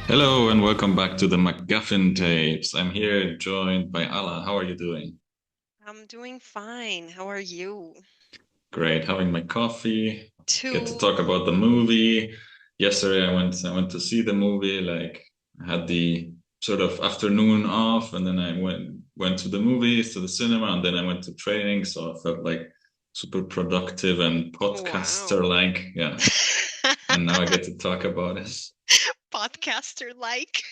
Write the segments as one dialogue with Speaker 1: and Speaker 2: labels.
Speaker 1: Hello and welcome back to the MacGuffin tapes. I'm here joined by Ala. How are you doing?
Speaker 2: I'm doing fine. How are you?
Speaker 1: Great, having my coffee. Get to
Speaker 2: Too.
Speaker 1: talk about the movie. Yesterday I went to see the movie. I had the sort of afternoon off, and then I went to the movies, to the cinema, and then I went to training. So I felt like super productive and
Speaker 2: Wow.
Speaker 1: podcaster like. Yeah. And now I get to talk about it.
Speaker 2: Podcaster like.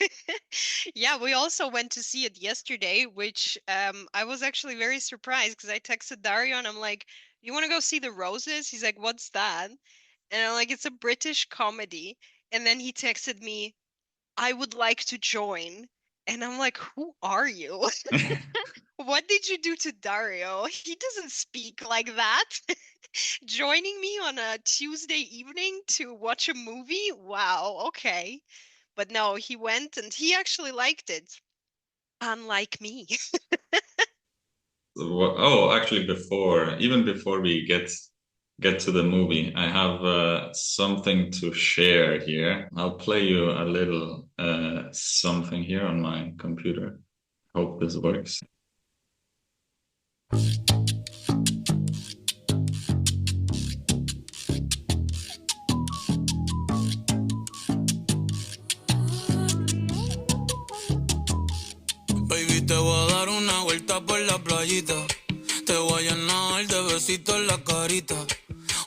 Speaker 2: Yeah, we also went to see it yesterday, which I was actually very surprised because I texted Dario and I'm like, "You want to go see The Roses?" He's like, "What's that?" And I'm like, "It's a British comedy." And then he texted me, "I would like to join." And I'm like, "Who are you?" What did you do to Dario? He doesn't speak like that. Joining me on a Tuesday evening to watch a movie? Wow, okay. But no, he went and he actually liked it, unlike me.
Speaker 1: Oh, actually, even before we get to the movie, I have something to share here. I'll play you a little something here on my computer. Hope this works.
Speaker 3: Baby, te voy a dar una vuelta por la playita. Te voy a llenar de besitos en la carita.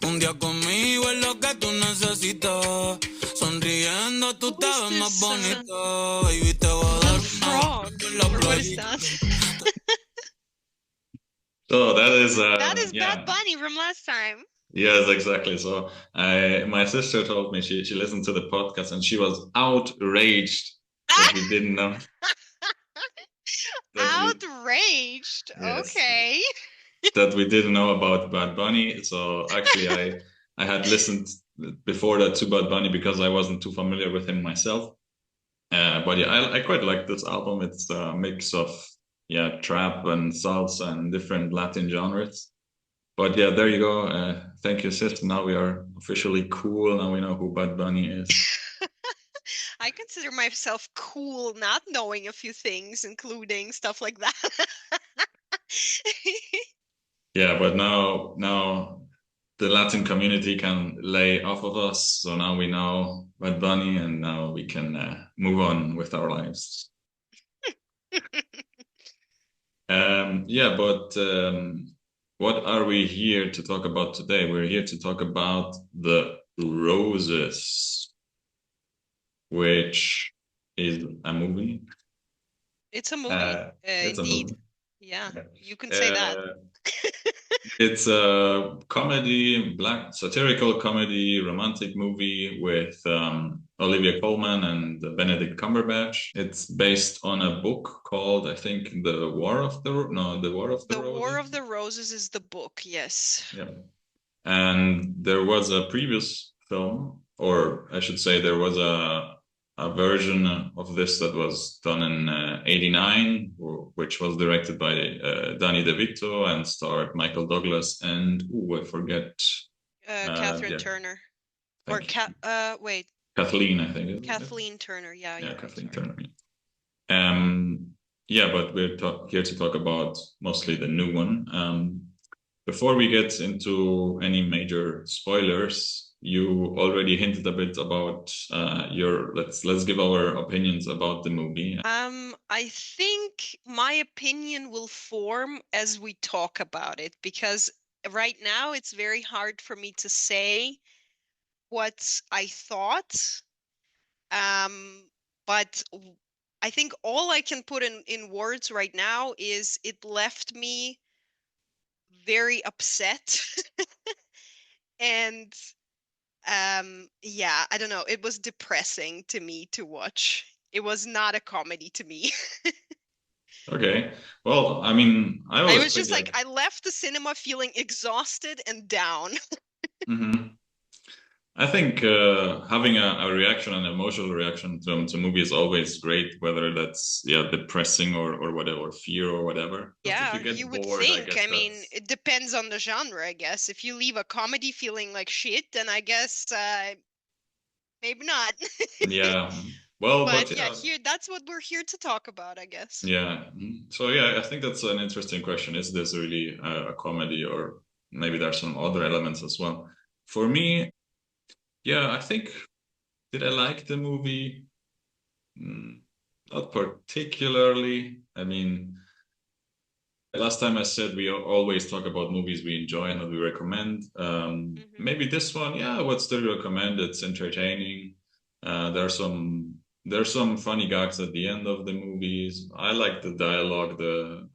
Speaker 3: Un día conmigo es lo que tú necesitas. Sonriendo tú te
Speaker 2: Who is
Speaker 3: ves más
Speaker 2: this
Speaker 3: bonita. Baby, te voy a
Speaker 2: little
Speaker 3: dar una vuelta
Speaker 2: frog?
Speaker 3: por la
Speaker 2: Or what is
Speaker 3: playita.
Speaker 2: that?
Speaker 1: So that is
Speaker 2: That is Bad
Speaker 1: yeah.
Speaker 2: Bunny from last time.
Speaker 1: Yes, exactly. So I my sister told me she listened to the podcast and she was outraged that we didn't know that we
Speaker 2: Outraged.
Speaker 1: yes
Speaker 2: Okay.
Speaker 1: that we didn't know about Bad Bunny. So actually, I had listened before that to Bad Bunny because I wasn't too familiar with him myself. But yeah, I quite like this album. It's a mix of yeah trap and salsa and different Latin genres. But yeah, there you go. Thank you, sis. Now we are officially cool. Now we know who Bad Bunny is.
Speaker 2: I consider myself cool not knowing a few things, including stuff like that.
Speaker 1: Yeah, but now the Latin community can lay off of us. So now we know Bad Bunny, and now we can move on with our lives. Yeah, but what are we here to talk about today? We're here to talk about the Roses, which is a movie.
Speaker 2: It's a movie,
Speaker 1: It's a
Speaker 2: indeed.
Speaker 1: movie.
Speaker 2: Yeah,
Speaker 1: Yeah.
Speaker 2: you can say that.
Speaker 1: Uh, it's a comedy, black satirical comedy, romantic movie with Olivia Colman and Benedict Cumberbatch. It's based on a book called, I think, The War of the
Speaker 2: The War of
Speaker 1: Roses.
Speaker 2: the Roses is the book, yes.
Speaker 1: Yeah. And there was a previous film, or I should say, there was a version of this that was done in '89, which was directed by Danny DeVito and starred Michael Douglas and I forget.
Speaker 2: Catherine
Speaker 1: Yeah,
Speaker 2: Turner. Or
Speaker 1: thank you.
Speaker 2: wait,
Speaker 1: Kathleen, I think. Is it?
Speaker 2: Kathleen Turner. Yeah,
Speaker 1: Yeah,
Speaker 2: you're right,
Speaker 1: Kathleen
Speaker 2: sorry.
Speaker 1: Turner. Yeah, but here to talk about mostly the new one. Before we get into any major spoilers, you already hinted a bit about your. Let's give our opinions about the movie.
Speaker 2: I think my opinion will form as we talk about it because right now it's very hard for me to say what I thought. Um, but I think all I can put in words right now is it left me very upset. And yeah, I don't know. It was depressing to me to watch. It was not a comedy to me.
Speaker 1: Okay, well, I mean, I
Speaker 2: I
Speaker 1: always
Speaker 2: was
Speaker 1: think
Speaker 2: just like,
Speaker 1: like.
Speaker 2: I left the cinema feeling exhausted and down.
Speaker 1: Mhm. I think having a reaction, an emotional reaction to a movie is always great, whether that's yeah depressing or whatever, or fear or whatever. But if you
Speaker 2: Yeah, you
Speaker 1: get
Speaker 2: would
Speaker 1: bored, I
Speaker 2: think.
Speaker 1: guess
Speaker 2: I mean,
Speaker 1: that's
Speaker 2: it depends on the genre, I guess. If you leave a comedy feeling like shit, then I guess maybe not.
Speaker 1: yeah. Well,
Speaker 2: But
Speaker 1: but
Speaker 2: yeah,
Speaker 1: yeah,
Speaker 2: here that's what we're here to talk about, I guess.
Speaker 1: yeah. So yeah, I think that's an interesting question. Is this really a comedy, or maybe there's some other elements as well? For me, yeah, I think did I like the movie? Mm, Not particularly. I mean, last time I said we always talk about movies we enjoy and that we recommend.
Speaker 2: Hmm.
Speaker 1: Maybe this one, yeah, I would still recommend. It's entertaining. There's some funny gags at the end of the movies. I like the dialogue, the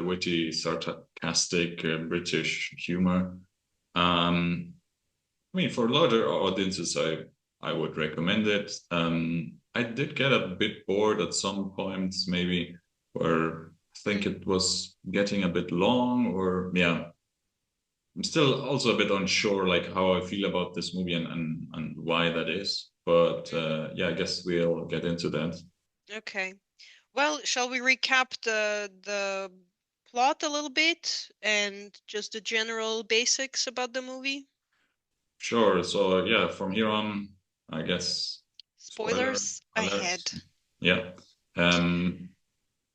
Speaker 1: witty, sarcastic British humor. Um, I mean, for larger audiences, I would recommend it. I did get a bit bored at some points, maybe where I think it was getting a bit long, or yeah, I'm still also a bit unsure, like how I feel about this movie and why that is. But
Speaker 2: Hmm.
Speaker 1: yeah, I guess we'll get into that.
Speaker 2: Okay. Well, shall we recap the plot a little bit and just the general basics about the movie?
Speaker 1: Sure. So yeah, from here on, I guess spoiler
Speaker 2: Spoilers
Speaker 1: alert.
Speaker 2: ahead.
Speaker 1: Yeah. Um,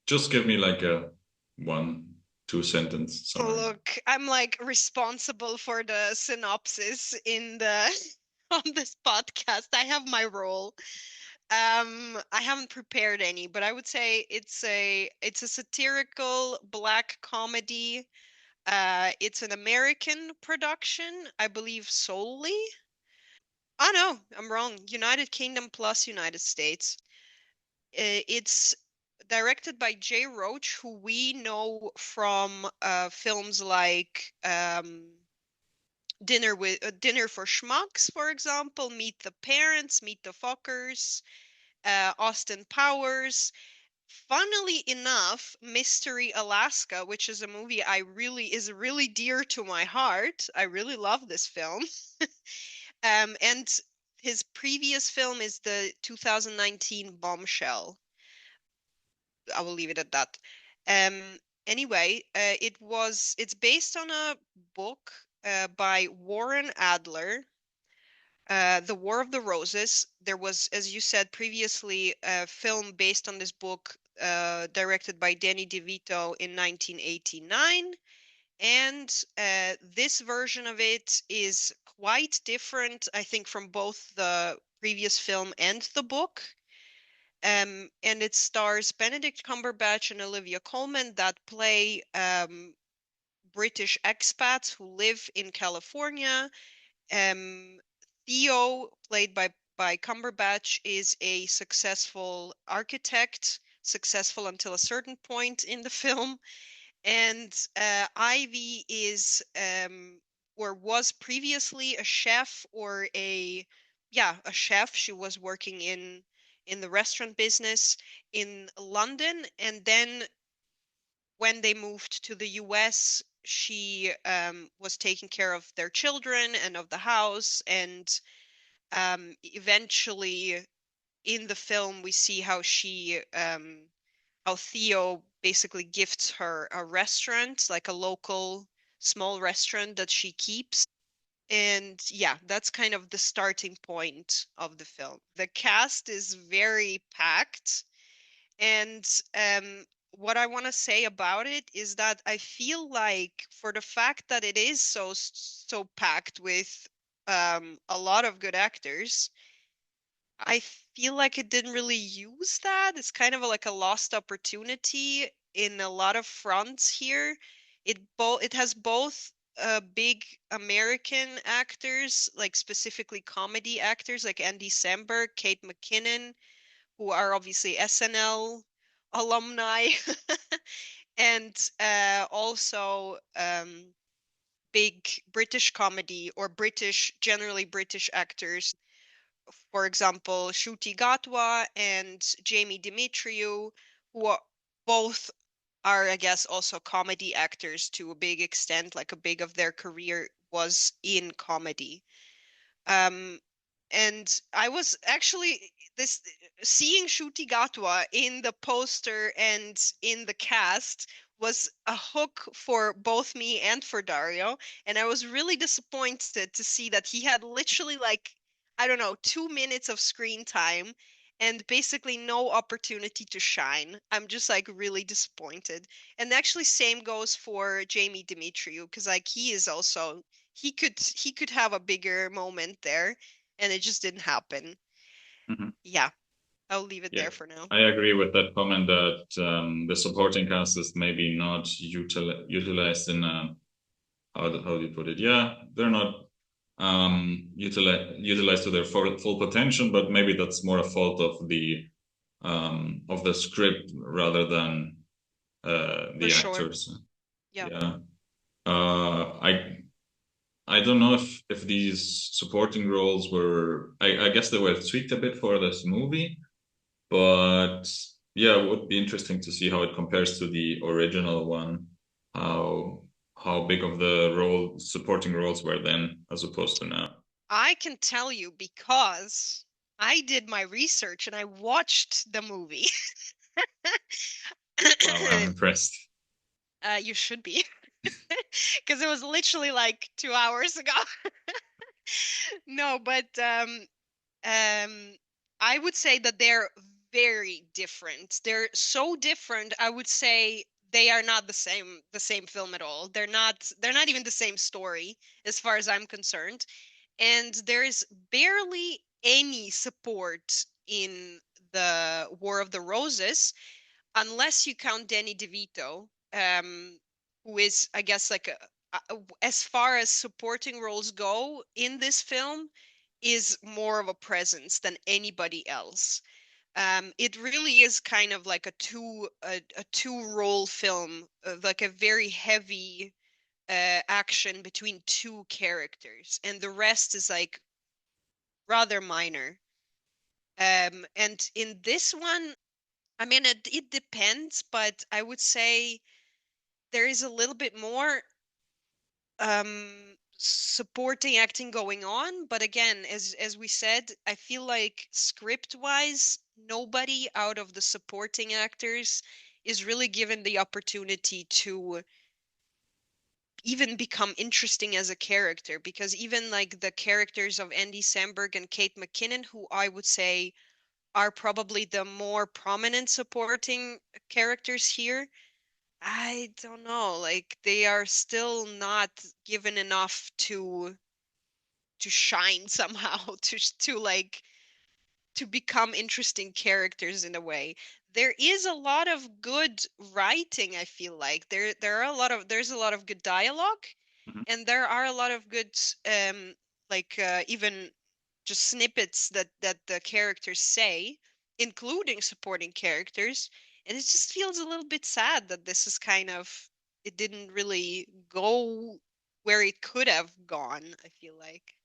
Speaker 1: just give me like a one, two sentence summary.
Speaker 2: Look, I'm like responsible for the synopsis in the on this podcast. I have my role. I haven't prepared any, but I would say it's a satirical black comedy. It's an American production, I believe solely. Oh no, I'm wrong. United Kingdom plus United States. It's directed by Jay Roach, who we know from films like Dinner for Schmucks, for example, Meet the Parents, Meet the Fockers, Austin Powers. Funnily enough, Mystery Alaska, which is a movie is really dear to my heart. I really love this film. And his previous film is the 2019 Bombshell. I will leave it at that. Um, anyway, it's based on a book by Warren Adler, The War of the Roses. There was, as you said previously, a film based on this book, directed by Danny DeVito in 1989. And this version of it is quite different, I think, from both the previous film and the book. And it stars Benedict Cumberbatch and Olivia Colman that play British expats who live in California. Um, Theo, played by Cumberbatch, is a successful architect, successful until a certain point in the film, and Ivy is or was previously a chef or a chef. She was working in the restaurant business in London, and then when they moved to the US, she was taking care of their children and of the house, and eventually in the film we see how Theo basically gifts her a restaurant, like a local small restaurant that she keeps. And yeah, that's kind of the starting point of the film. The cast is very packed. And what I want to say about it is that I feel like for the fact that it is so packed with a lot of good actors, I feel like it didn't really use that. It's kind of like a lost opportunity in a lot of fronts here. It has both big American actors, like specifically comedy actors like Andy Samberg, Kate McKinnon, who are obviously SNL alumni, and also big British comedy or generally British actors, for example, Shuti Gatwa and Jamie Demetriou, who are both I guess, also comedy actors to a big extent, like a big of their career was in comedy. Um, and I was actually this seeing Shuti Gatwa in the poster and in the cast was a hook for both me and for Dario. And I was really disappointed to see that he had literally like, I don't know, 2 minutes of screen time. and basically no opportunity to shine. I'm just like really disappointed. And actually same goes for Jamie Demetriou, because like he is also he could have a bigger moment there, and it just didn't happen.
Speaker 1: Mhm.
Speaker 2: Yeah, I'll leave it
Speaker 1: Yeah,
Speaker 2: there for now.
Speaker 1: I agree with that comment that the supporting cast is maybe not utilized in how do you put it? Yeah, they're not utilized to their full potential, but maybe that's more a fault of the script rather than
Speaker 2: For
Speaker 1: the
Speaker 2: sure.
Speaker 1: actors.
Speaker 2: Yeah.
Speaker 1: Yeah. I don't know if these supporting roles were I guess they were tweaked a bit for this movie, but yeah, it would be interesting to see how it compares to the original one. How how big of the supporting roles were then as opposed to now.
Speaker 2: I can tell you because I did my research and I watched the movie.
Speaker 1: Wow, I'm impressed.
Speaker 2: You should be, because it was literally like 2 hours ago. No, but I would say that they're very different. They're so different. I would say they are not the same film at all. They're not even the same story as far as I'm concerned. And there's barely any support in the War of the Roses, unless you count Danny DeVito, who is, I guess, like as far as supporting roles go in this film, is more of a presence than anybody else. It really is kind of like a two role film, like a very heavy action between two characters, and the rest is like rather minor. And in this one, I mean, it depends, but I would say there is a little bit more supporting acting going on. But again, as we said, I feel like script wise, nobody out of the supporting actors is really given the opportunity to even become interesting as a character, because even like the characters of Andy Samberg and Kate McKinnon, who I would say are probably the more prominent supporting characters here, I don't know, like they are still not given enough to shine somehow, to like to become interesting characters in a way. There is a lot of good writing, I feel like. There's a lot of good dialogue,
Speaker 1: Mhm.
Speaker 2: and there are a lot of good even just snippets that the characters say, including supporting characters. And it just feels a little bit sad that this is kind of it didn't really go where it could have gone, I feel like.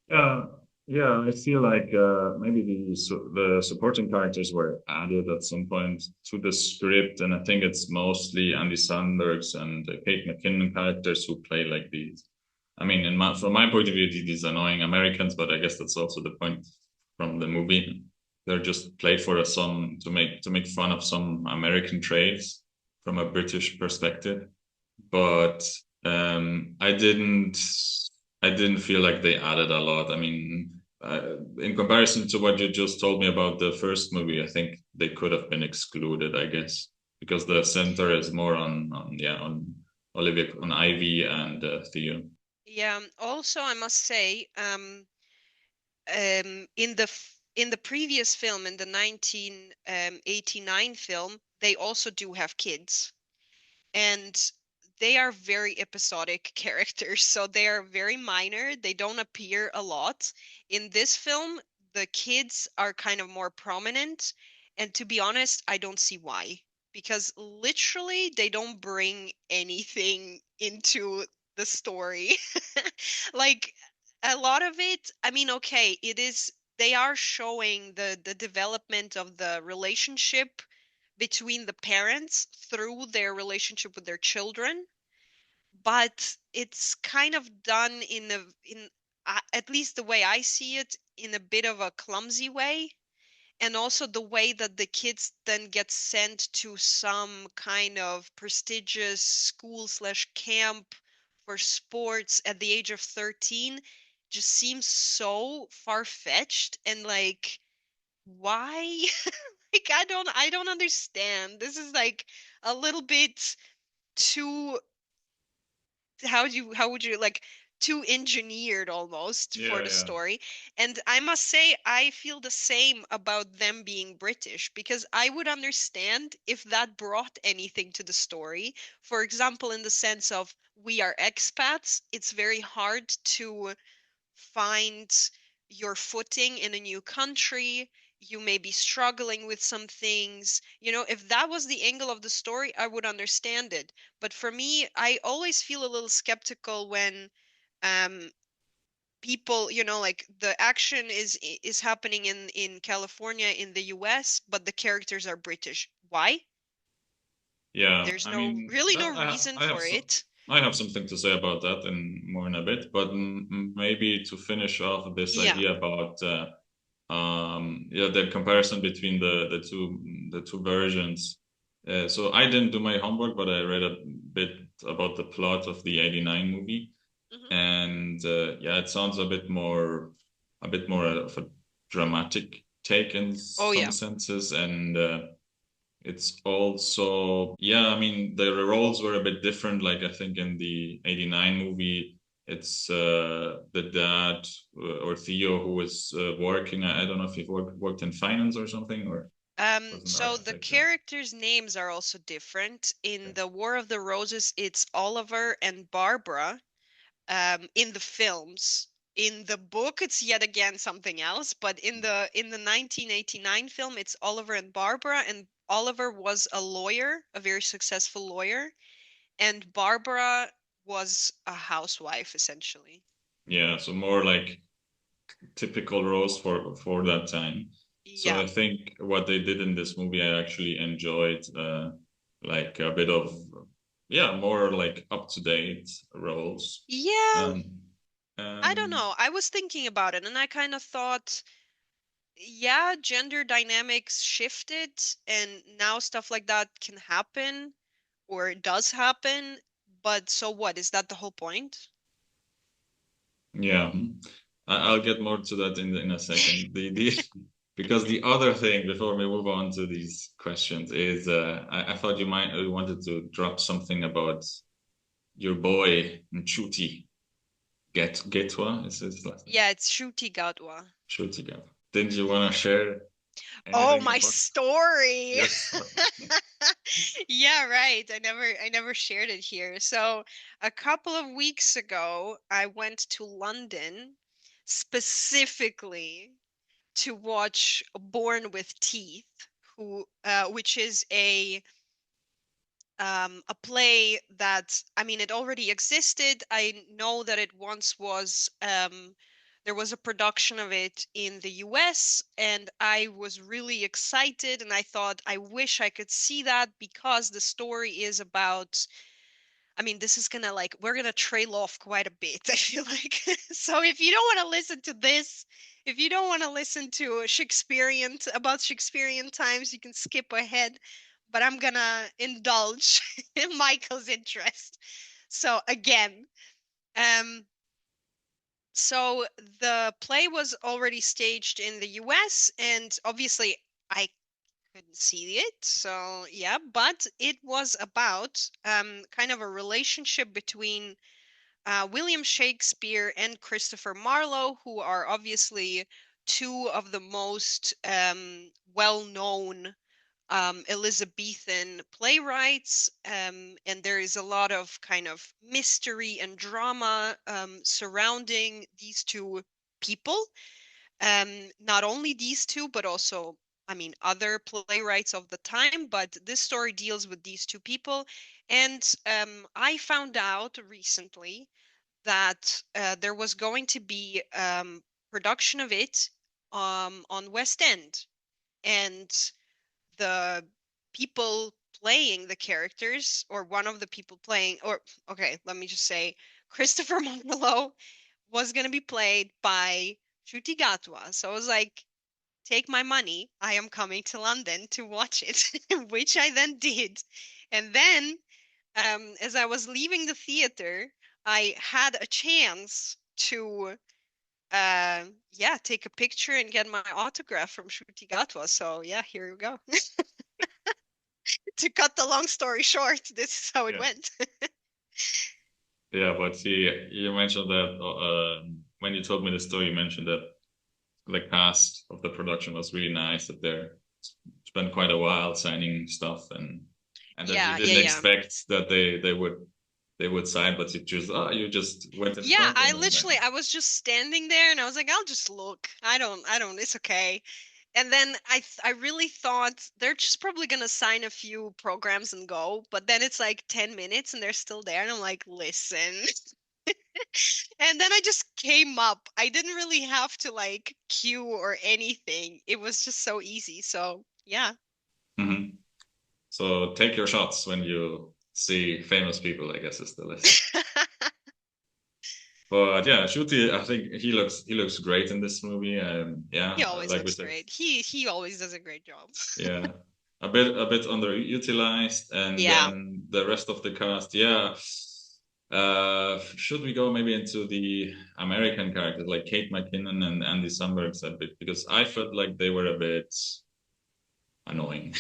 Speaker 1: Yeah, yeah, I feel like maybe the supporting characters were added at some point to the script, and I think it's mostly Andy Samberg's and Kate McKinnon characters who play like these. I mean, from my point of view, these annoying Americans, but I guess that's also the point from the movie. They're just played for some to make fun of some American traits from a British perspective, but I didn't feel like they added a lot. I mean, in comparison to what you just told me about the first movie, I think they could have been excluded, I guess, because the center is more on Olivia, on Ivy and Theo.
Speaker 2: Yeah, also I must say, in the previous film, in the 1989 film, they also do have kids, and they are very episodic characters, so they are very minor. They don't appear a lot. In this film, the kids are kind of more prominent, and to be honest, I don't see why. Because literally, they don't bring anything into the story. Like a lot of it, I mean, okay, it is they are showing the development of the relationship between the parents through their relationship with their children, but it's kind of done at least the way I see it, in a bit of a clumsy way. And also the way that the kids then get sent to some kind of prestigious school slash camp for sports at the age of 13 just seems so far-fetched, and like Why? Like I don't understand. This is like a little bit too how would you like too engineered almost for
Speaker 1: Yeah,
Speaker 2: the
Speaker 1: yeah,
Speaker 2: story. And I must say I feel the same about them being British, because I would understand if that brought anything to the story. For example, in the sense of we are expats, it's very hard to find your footing in a new country. You may be struggling with some things. You know, if that was the angle of the story, I would understand it. But for me, I always feel a little skeptical when um people, you know, like the action is happening in California in the US, but the characters are British. Why?
Speaker 1: yeah.
Speaker 2: There's
Speaker 1: I
Speaker 2: no
Speaker 1: mean,
Speaker 2: really no
Speaker 1: that
Speaker 2: reason
Speaker 1: I have
Speaker 2: for it.
Speaker 1: I have something to say about that in more in a bit, but maybe to finish off this
Speaker 2: Yeah.
Speaker 1: idea about yeah, the comparison between the two versions. So I didn't do my homework, but I read a bit about the plot of the '89 movie,
Speaker 2: Hmm.
Speaker 1: and yeah, it sounds a bit more of a dramatic take in
Speaker 2: Oh
Speaker 1: some
Speaker 2: yeah.
Speaker 1: senses, and it's also, yeah, I mean, the roles were a bit different. Like I think in the '89 movie, it's the dad or Theo who was working. I don't know if he worked in finance or something, or was an
Speaker 2: So the
Speaker 1: architect. Or,
Speaker 2: characters' names are also different. In the War of the Roses, it's Oliver and Barbara, in the films. In the book, it's yet again something else, but in the 1989 film, it's Oliver and Barbara, and Oliver was a lawyer, a very successful lawyer, and Barbara was a housewife, essentially.
Speaker 1: yeah, so more like typical roles for that time. So
Speaker 2: Yeah.
Speaker 1: I think what they did in this movie, I actually enjoyed, like a bit of, yeah, more like up to date roles.
Speaker 2: Yeah,
Speaker 1: Um,
Speaker 2: I don't
Speaker 1: um,
Speaker 2: know. I was thinking about it, and I kind of thought, yeah, gender dynamics shifted, and now stuff like that can happen or does happen. But so what? Is that the whole point?
Speaker 1: yeah, I'll get more to that in a second. The because the other thing before we move on to these questions is, I thought you might wanted to drop something about your boy Nchuti Getwa is his last name.
Speaker 2: Yeah, it's Shruti Gatwa.
Speaker 1: Nchuti Getwa. Didn't you want to share
Speaker 2: Oh,
Speaker 1: anything
Speaker 2: my
Speaker 1: about
Speaker 2: story.
Speaker 1: your story?
Speaker 2: Yeah, right. I never shared it here. So, a couple of weeks ago, I went to London specifically to watch Born with Teeth, which is a play that, I mean, it already existed. I know that it once was, there was a production of it in the US, and I was really excited. And I thought, I wish I could see that, because the story is about, I mean, this is gonna like, we're gonna trail off quite a bit, I feel like. So if you don't want to listen to this, if you don't want to listen to about Shakespearean times, you can skip ahead. But I'm gonna indulge in Michael's interest. So again, um, so the play was already staged in the US, and obviously I couldn't see it. So yeah, but it was about kind of a relationship between William Shakespeare and Christopher Marlowe, who are obviously two of the most well-known Elizabethan playwrights. And there is a lot of kind of mystery and drama surrounding these two people. Not only these two, but also, I mean, other playwrights of the time. But this story deals with these two people. And I found out recently that there was going to be production of it on West End, and the people playing the characters, or one of the people playing, or okay, let me just say, Christopher Marlowe was going to be played by Shruti Gatwa. So I was like, take my money. I am coming to London to watch it, which I then did. And then, as I was leaving the theater, I had a chance to yeah, take a picture and get my autograph from Shruti Gatwa. So yeah, here we go. To cut the long story short, this is how it
Speaker 1: Yeah.
Speaker 2: went.
Speaker 1: Yeah, but see, you mentioned that when you told me the story, you mentioned that the cast of the production was really nice, that they spent quite a while signing stuff, and that you
Speaker 2: Yeah, yeah,
Speaker 1: didn't
Speaker 2: yeah.
Speaker 1: expect that they would sign, but you just went in
Speaker 2: Yeah,
Speaker 1: front and then
Speaker 2: I was just standing there and I was like, I'll just look. I don't, it's okay. And then I really thought they're just probably gonna sign a few programs and go, but then it's like 10 minutes and they're still there and I'm like, listen. And then I just came up. I didn't really have to like queue or anything. It was just so easy. So yeah.
Speaker 1: Mhm. So take your shots when you see famous people, I guess is the list. But yeah, Shuti, I think he looks great in this movie.
Speaker 2: He
Speaker 1: Yeah,
Speaker 2: always
Speaker 1: like we
Speaker 2: looks
Speaker 1: said,
Speaker 2: great. He always does a great job.
Speaker 1: yeah, a bit underutilized, and
Speaker 2: Yeah.
Speaker 1: then the rest of the cast, yeah. Should we go maybe into the American characters like Kate McKinnon and Andy Samberg a bit because I felt like they were a bit annoying.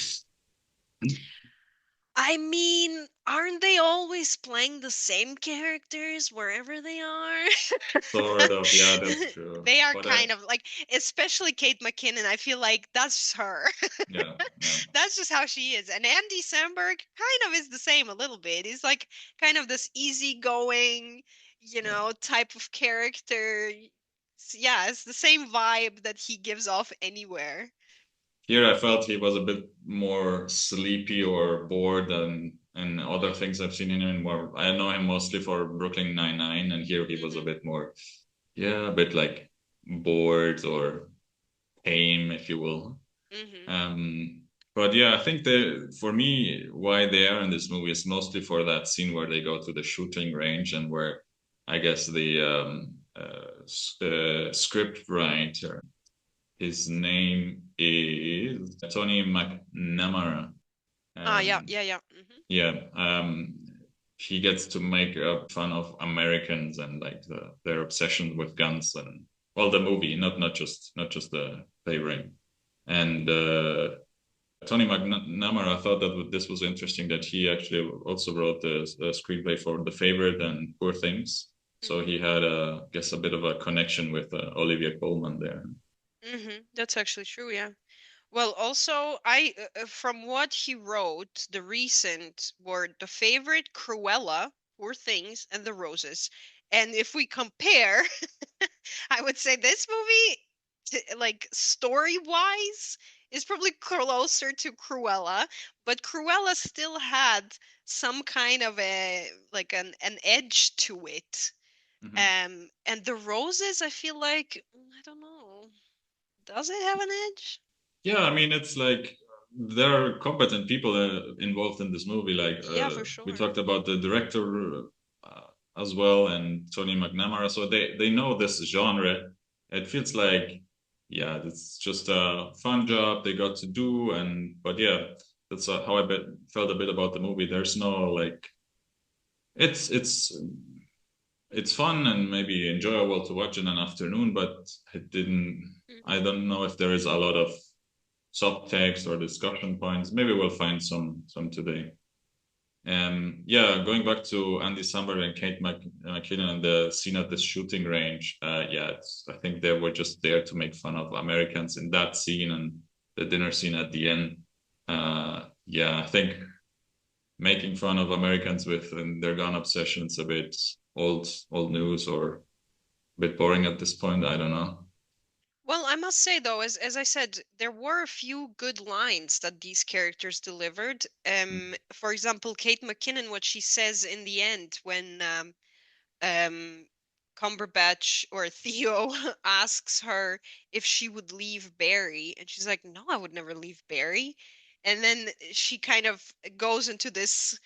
Speaker 2: I mean, aren't they always playing the same characters wherever they are?
Speaker 1: Sort of, yeah, that's true.
Speaker 2: They are
Speaker 1: But
Speaker 2: kind of like, especially Kate McKinnon. I feel like that's her.
Speaker 1: yeah, yeah,
Speaker 2: That's just how she is. And Andy Samberg kind of is the same a little bit. He's like kind of this easygoing,
Speaker 1: yeah.
Speaker 2: type of character. Yeah, it's the same vibe that he gives off anywhere.
Speaker 1: Here I felt he was a bit more sleepy or bored than in other things I've seen him in. More, I know him mostly for Brooklyn Nine-Nine, and here he was a
Speaker 2: Hmm.
Speaker 1: bit more, yeah, a bit like bored or tame, if you will.
Speaker 2: Hmm.
Speaker 1: Um, but yeah, I think for me, why they are in this movie is mostly for that scene where they go to the shooting range and where I guess the script writer, his name is Tony McNamara.
Speaker 2: Ah, yeah,
Speaker 1: Um,
Speaker 2: yeah, yeah. Hmm.
Speaker 1: yeah, he gets to make fun of Americans and like their obsession with guns and well, the movie, not just the flavoring. And Tony McNamara thought that this was interesting that he actually also wrote the screenplay for The Favorite and Poor Things. So
Speaker 2: Hmm.
Speaker 1: he had, I guess, a bit of a connection with Olivia Colman there.
Speaker 2: That's actually true, yeah. Well, also, I from what he wrote, the recent were The Favorite, Cruella, Poor Things, and The Roses. And if we compare, I would say this movie, like story-wise, is probably closer to Cruella, but Cruella still had some kind of a like an edge to it.
Speaker 1: Mm-hmm.
Speaker 2: And The Roses, I feel like, I don't know. Does it have an edge?
Speaker 1: Yeah, I mean, it's like there are competent people involved in this movie. Like
Speaker 2: Yeah, for
Speaker 1: we
Speaker 2: sure.
Speaker 1: talked about the director as well and Tony McNamara, so they know this genre. It feels like yeah, it's just a fun job they got to do, and but yeah, that's how felt a bit about the movie. There's no like it's it's it's fun and maybe enjoyable to watch in an afternoon, but it didn't. I don't know if there is a lot of subtext or discussion points. Maybe we'll find some today. Yeah, going back to Andy Samberg and Kate McKinnon and the scene at the shooting range. Yeah, I think they were just there to make fun of Americans in that scene and the dinner scene at the end. Yeah, I think making fun of Americans with their gun obsessions a bit old news or a bit boring at this point. I don't know.
Speaker 2: Well, I must say though, as I said, there were a few good lines that these characters delivered. For example, Kate McKinnon, what she says in the end when um Cumberbatch or Theo asks her if she would leave Barry, and she's like, "No, I would never leave Barry." And then she kind of goes into this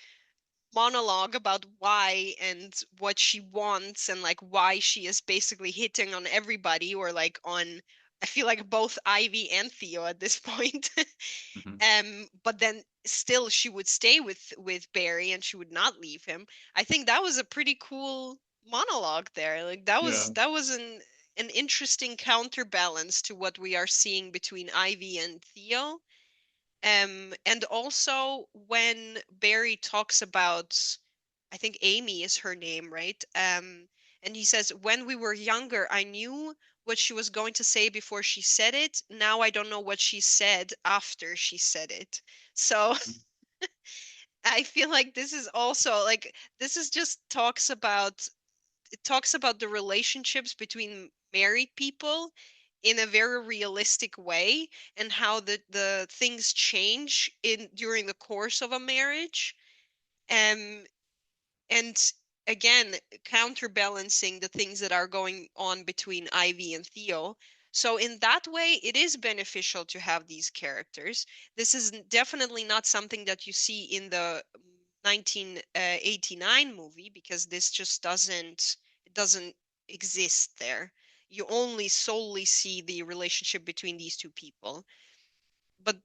Speaker 2: monologue about why and what she wants and like why she is basically hitting on everybody or like on I feel like both Ivy and Theo at this point.
Speaker 1: Mm-hmm.
Speaker 2: But then still she would stay with Barry and she would not leave him. I think that was a pretty cool monologue there. Like that was
Speaker 1: Yeah.
Speaker 2: that was an an interesting counterbalance to what we are seeing between Ivy and Theo. And also when Barry talks about, I think Amy is her name, right? And he says, when we were younger, I knew what she was going to say before she said it. Now I don't know what she said after she said it. So I feel like this is also like, this is just talks about the relationships between married people in a very realistic way, and how the things change in during the course of a marriage. Um, and again, counterbalancing the things that are going on between Ivy and Theo. So in that way, it is beneficial to have these characters. This is definitely not something that you see in the 1989 movie, because this just doesn't exist there. You only solely see the relationship between these two people. But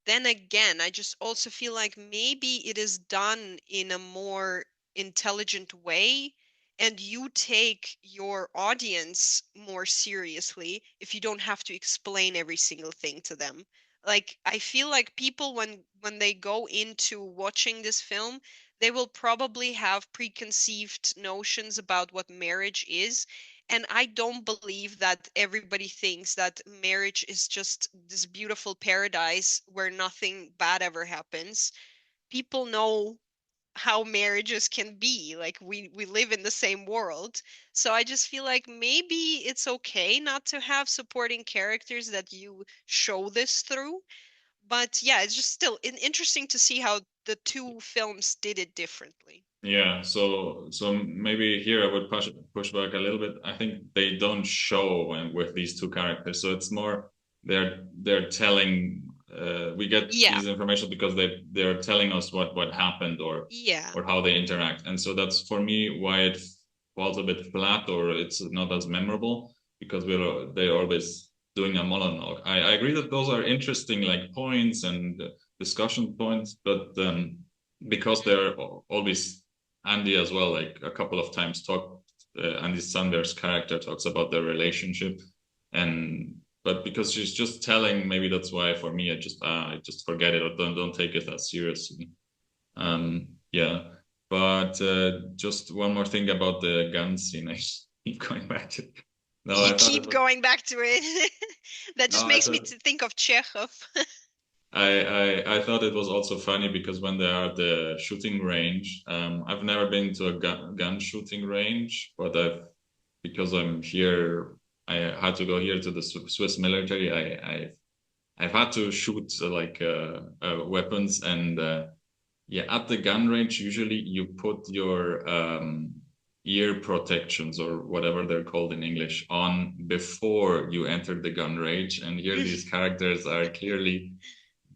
Speaker 2: then again, I just also feel like maybe it is done in a more intelligent way, and you take your audience more seriously if you don't have to explain every single thing to them. Like, I feel like people, when they go into watching this film, they will probably have preconceived notions about what marriage is. And I don't believe that everybody thinks that marriage is just this beautiful paradise where nothing bad ever happens. People know how marriages can be. Like, we live in the same world. So I just feel like maybe it's okay not to have supporting characters that you show this through. But yeah, it's just still interesting to see how the two films did it differently.
Speaker 1: Yeah, so maybe here I would push back a little bit. I think they don't show with these two characters, so it's more they're telling. We get
Speaker 2: Yeah.
Speaker 1: these information because they're telling us what happened
Speaker 2: Yeah.
Speaker 1: or how they interact, and so that's for me why it falls a bit flat or it's not as memorable because they're always doing a monologue. I agree that those are interesting like points and discussion points, but because they're always Andy as well, like a couple of times Andy Samberg's character talks about their relationship, and but because she's just telling, maybe that's why for me I just forget it or don't take it as seriously. Yeah, but just one more thing about the gun scene. I keep going back to. No,
Speaker 2: You
Speaker 1: I thought it
Speaker 2: keep
Speaker 1: was.
Speaker 2: going back to it. That just
Speaker 1: No, I
Speaker 2: makes me
Speaker 1: thought
Speaker 2: to think of Chekhov.
Speaker 1: I thought it was also funny because when they are at the shooting range, I've never been to a gun shooting range, but because I'm here, I had to go here to the Swiss military. I've had to shoot weapons, and yeah, at the gun range, usually you put your ear protections or whatever they're called in English on before you enter the gun range, and here these characters are clearly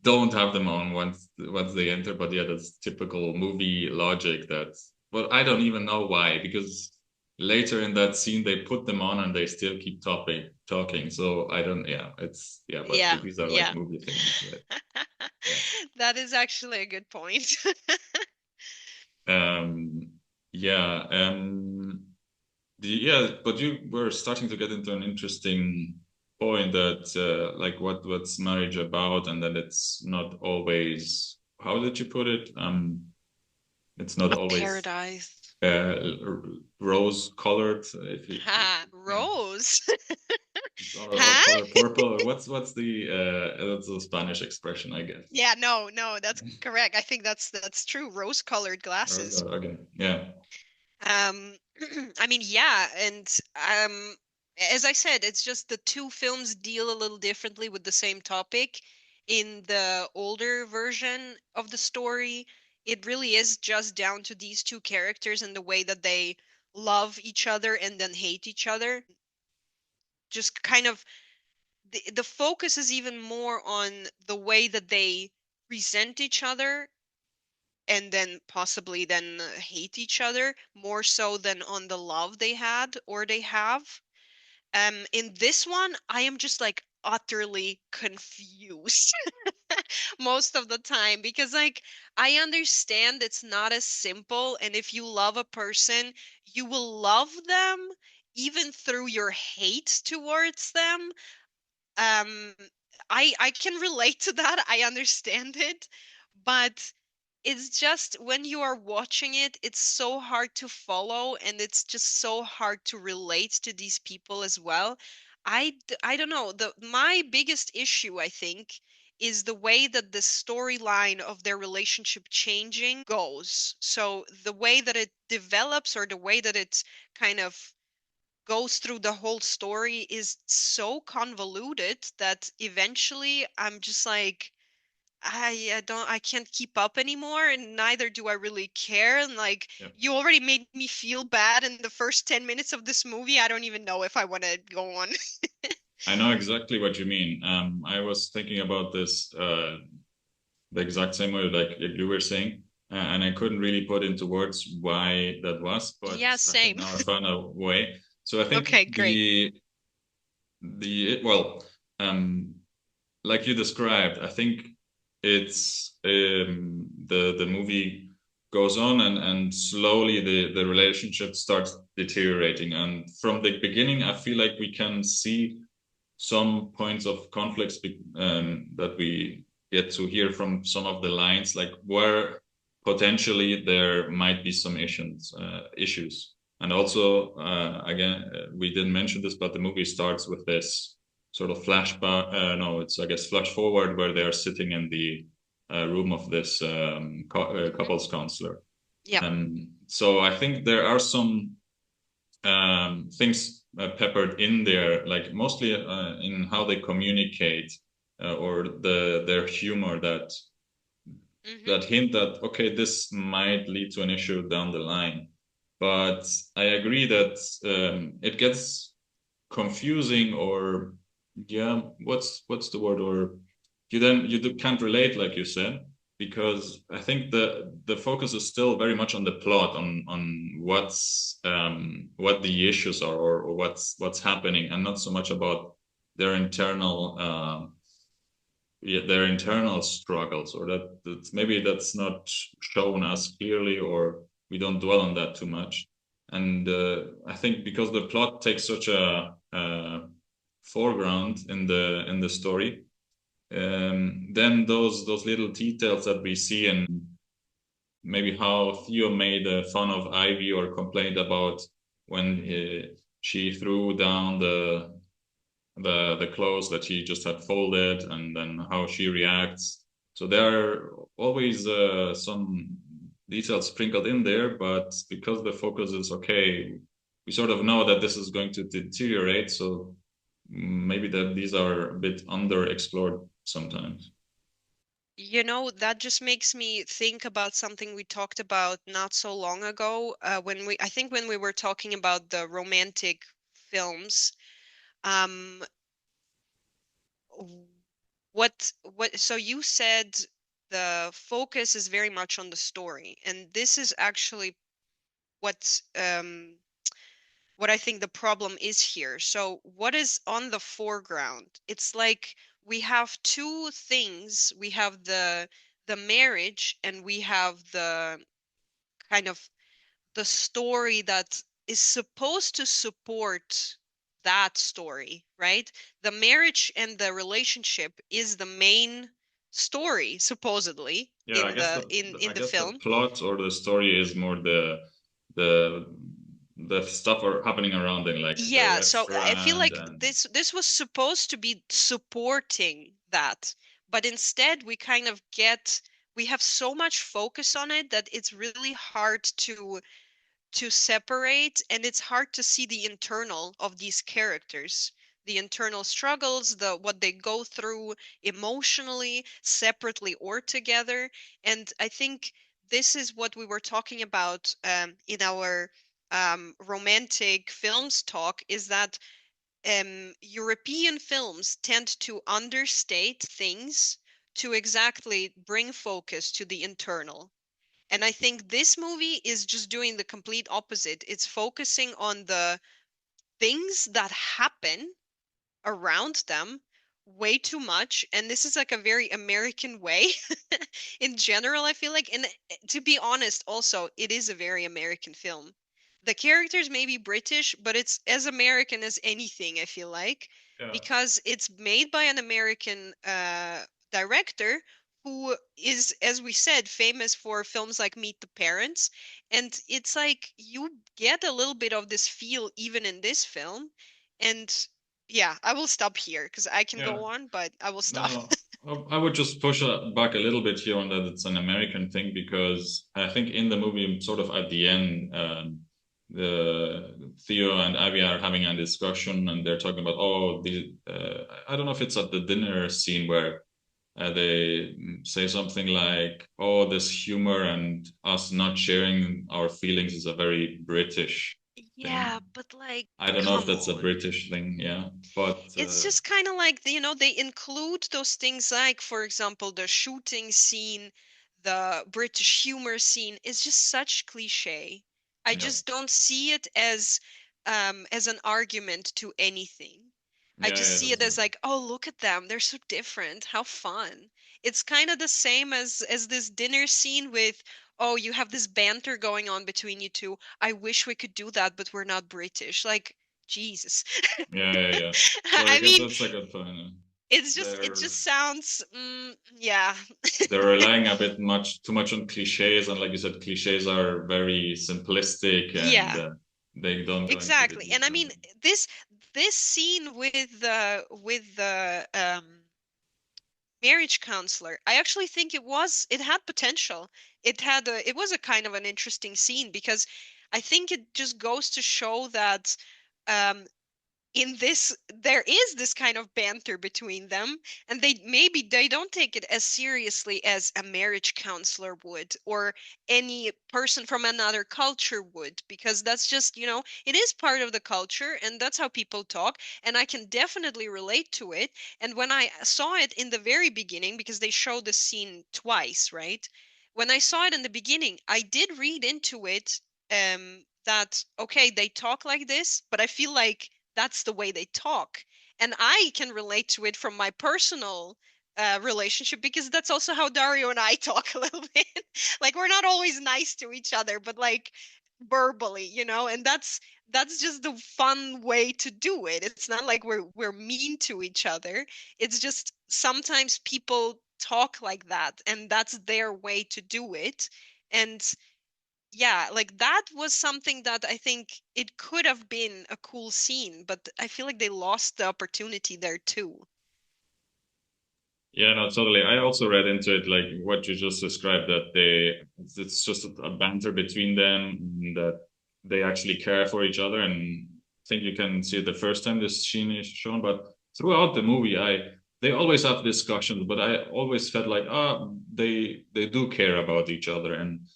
Speaker 1: don't have them on once they enter. But yeah, that's typical movie logic. Well, I don't even know why, because later in that scene they put them on and they still keep talking. So I don't. Yeah, it's yeah, but
Speaker 2: Yeah,
Speaker 1: these are like
Speaker 2: yeah.
Speaker 1: movie things. Yeah.
Speaker 2: That is actually a good point.
Speaker 1: Um. Yeah. Yeah, but you were starting to get into an interesting point that like what's marriage about, and that it's not always, how did you put it? It's not
Speaker 2: A
Speaker 1: always
Speaker 2: paradise.
Speaker 1: rose colored. If you,
Speaker 2: Ha,
Speaker 1: yeah,
Speaker 2: Rose.
Speaker 1: or
Speaker 2: Huh?
Speaker 1: color purple, or what's the that's a Spanish expression, I guess.
Speaker 2: Yeah, no, no, that's correct. I think that's true. Rose-colored glasses.
Speaker 1: Okay, yeah.
Speaker 2: Um, I mean, yeah, and as I said, it's just the two films deal a little differently with the same topic. In the older version of the story, it really is just down to these two characters and the way that they love each other and then hate each other. Just kind of the focus is even more on the way that they resent each other and then possibly then hate each other more so than on the love they had or they have. In this one, I am just like utterly confused most of the time, because like I understand it's not as simple, and if you love a person, you will love them even through your hate towards them, um I can relate to that. I understand it, but it's just when you are watching it, it's so hard to follow, and it's just so hard to relate to these people as well. I don't know. My biggest issue, I think, is the way that the storyline of their relationship changing goes. So the way that it develops, or the way that it kind of goes through the whole story, is so convoluted that eventually I'm just like, I can't keep up anymore, and neither do I really care. And like,
Speaker 1: Yeah.
Speaker 2: you already made me feel bad in the first 10 minutes of this movie. I don't even know if I want to go on.
Speaker 1: I know exactly what you mean. I was thinking about this the exact same way, like you were saying, and I couldn't really put into words why that was, but
Speaker 2: Yeah,
Speaker 1: I think
Speaker 2: same.
Speaker 1: now I found a way. So I think
Speaker 2: Okay, great.
Speaker 1: the well, um, like you described, I think it's the movie goes on, and slowly the relationship starts deteriorating, and from the beginning I feel like we can see some points of conflicts that we get to hear from some of the lines, like where potentially there might be some issues. And also, again, we didn't mention this, but the movie starts with this sort of flashback. No, it's, I guess, flash forward where they are sitting in the room of this
Speaker 2: Hmm.
Speaker 1: couples counselor.
Speaker 2: Yeah.
Speaker 1: So I think there are some things peppered in there, like mostly in how they communicate, or their humor,
Speaker 2: Hmm.
Speaker 1: that hint that okay, this might lead to an issue down the line. But I agree that it gets confusing, or yeah, what's the word, or can't relate, like you said, because I think the focus is still very much on the plot, on what the issues are, or what's happening, and not so much about their internal yeah, their internal struggles, or that maybe that's not shown as clearly, or we don't dwell on that too much. And I think because the plot takes such a foreground in the story, then those little details that we see, and maybe how Theo made fun of Ivy or complained about when she threw down the clothes that he just had folded, and then how she reacts. So there are always some details sprinkled in there, but because the focus is okay, we sort of know that this is going to deteriorate. So maybe that these are a bit underexplored sometimes.
Speaker 2: That just makes me think about something we talked about not so long ago, I think when we were talking about the romantic films. Um, so you said the focus is very much on the story, and this is actually what what I think the problem is here. So what is on the foreground? It's like we have two things. We have the marriage, and we have the kind of the story that is supposed to support that story, right? The marriage and the relationship is the main story, supposedly,
Speaker 1: Yeah, I
Speaker 2: in
Speaker 1: guess
Speaker 2: in
Speaker 1: I
Speaker 2: the
Speaker 1: guess the
Speaker 2: film.
Speaker 1: plot or the story is more the the stuff are happening around in, like the
Speaker 2: Yeah, so I feel
Speaker 1: restaurant,
Speaker 2: like
Speaker 1: and
Speaker 2: this was supposed to be supporting that, but instead we have so much focus on it that it's really hard to separate, and it's hard to see the internal of these characters, the internal struggles, the what they go through emotionally, separately or together. And I think this is what we were talking about in our romantic films talk, is that European films tend to understate things to exactly bring focus to the internal. And I think this movie is just doing the complete opposite. It's focusing on the things that happen around them way too much. And this is like a very American way in general, I feel like. And to be honest, also, it is a very American film. the characters may be British, but it's as American as anything, I feel like,
Speaker 1: Yeah.
Speaker 2: because it's made by an American director who is, as we said, famous for films like Meet the Parents. And it's like you get a little bit of this feel even in this film. And yeah, I will stop here because I can
Speaker 1: Yeah.
Speaker 2: go on, but I will stop.
Speaker 1: No, I would just push back a little bit here on that it's an American thing because I think in the movie, sort of at the end, the Theo and Abby are having a discussion and they're talking about, oh, I don't know if it's at the dinner scene where they say something like, oh, this humor and us not sharing our feelings is a very British
Speaker 2: Yeah,
Speaker 1: thing.
Speaker 2: but like,
Speaker 1: I don't know if
Speaker 2: come
Speaker 1: that's a
Speaker 2: on.
Speaker 1: British thing, yeah, but
Speaker 2: It's just kind of like, they include those things like, for example, the shooting scene, the British humor scene is just such cliche. I
Speaker 1: yeah,
Speaker 2: just don't see it as an argument to anything. I
Speaker 1: yeah,
Speaker 2: just
Speaker 1: yeah,
Speaker 2: see
Speaker 1: that's
Speaker 2: it as
Speaker 1: true.
Speaker 2: like, oh, look at them. They're so different. How fun. It's kind of the same as this dinner scene with, oh, you have this banter going on between you two. I wish we could do that, but we're not British. Like, Jesus.
Speaker 1: Yeah, yeah, yeah. But I
Speaker 2: I
Speaker 1: guess
Speaker 2: mean,
Speaker 1: that's a good point.
Speaker 2: it
Speaker 1: They're
Speaker 2: just sounds, yeah.
Speaker 1: they're relying a bit much too much on cliches, and like you said, cliches are very simplistic, and
Speaker 2: Yeah,
Speaker 1: they don't go into the
Speaker 2: exactly. And I
Speaker 1: detail.
Speaker 2: mean, this scene with the marriage counselor, I actually think it had potential. It was a kind of an interesting scene because I think it just goes to show that um in this there is this kind of banter between them, and they don't take it as seriously as a marriage counselor would, or any person from another culture would, because that's just, it is part of the culture and that's how people talk, and I can definitely relate to it. And when I saw it in the very beginning, because they show the scene twice, right? When I saw it in the beginning, I did read into it that okay, they talk like this, but I feel like that's the way they talk. And I can relate to it from my personal relationship, because that's also how Dario and I talk a little bit. Like, we're not always nice to each other, but like verbally, and that's just the fun way to do it. It's not like we're mean to each other. It's just sometimes people talk like that, and that's their way to do it. And yeah, like that was something that I think it could have been a cool scene, but I feel like they lost the opportunity there too.
Speaker 1: Yeah, no, totally. I also read into it like what you just described, that it's just a banter between them, and that they actually care for each other. And I think you can see it the first time this scene is shown, but throughout the movie, they always have discussions, but I always felt like, they do care about each other. And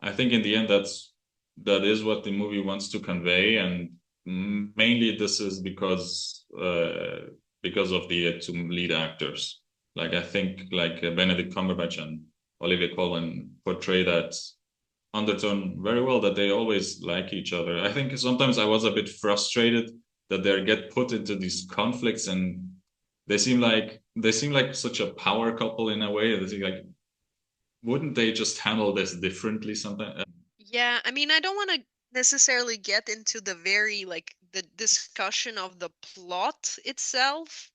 Speaker 1: I think in the end, that is what the movie wants to convey. And mainly this is because of the two lead actors. Like I think like Benedict Cumberbatch and Olivia Colman portray that undertone very well, that they always like each other. I think sometimes I was a bit frustrated that they get put into these conflicts, and they seem like such a power couple in a way. They seem like, wouldn't they just handle this differently sometimes?
Speaker 2: Yeah, I mean, I don't want to necessarily get into the very like the discussion of the plot itself.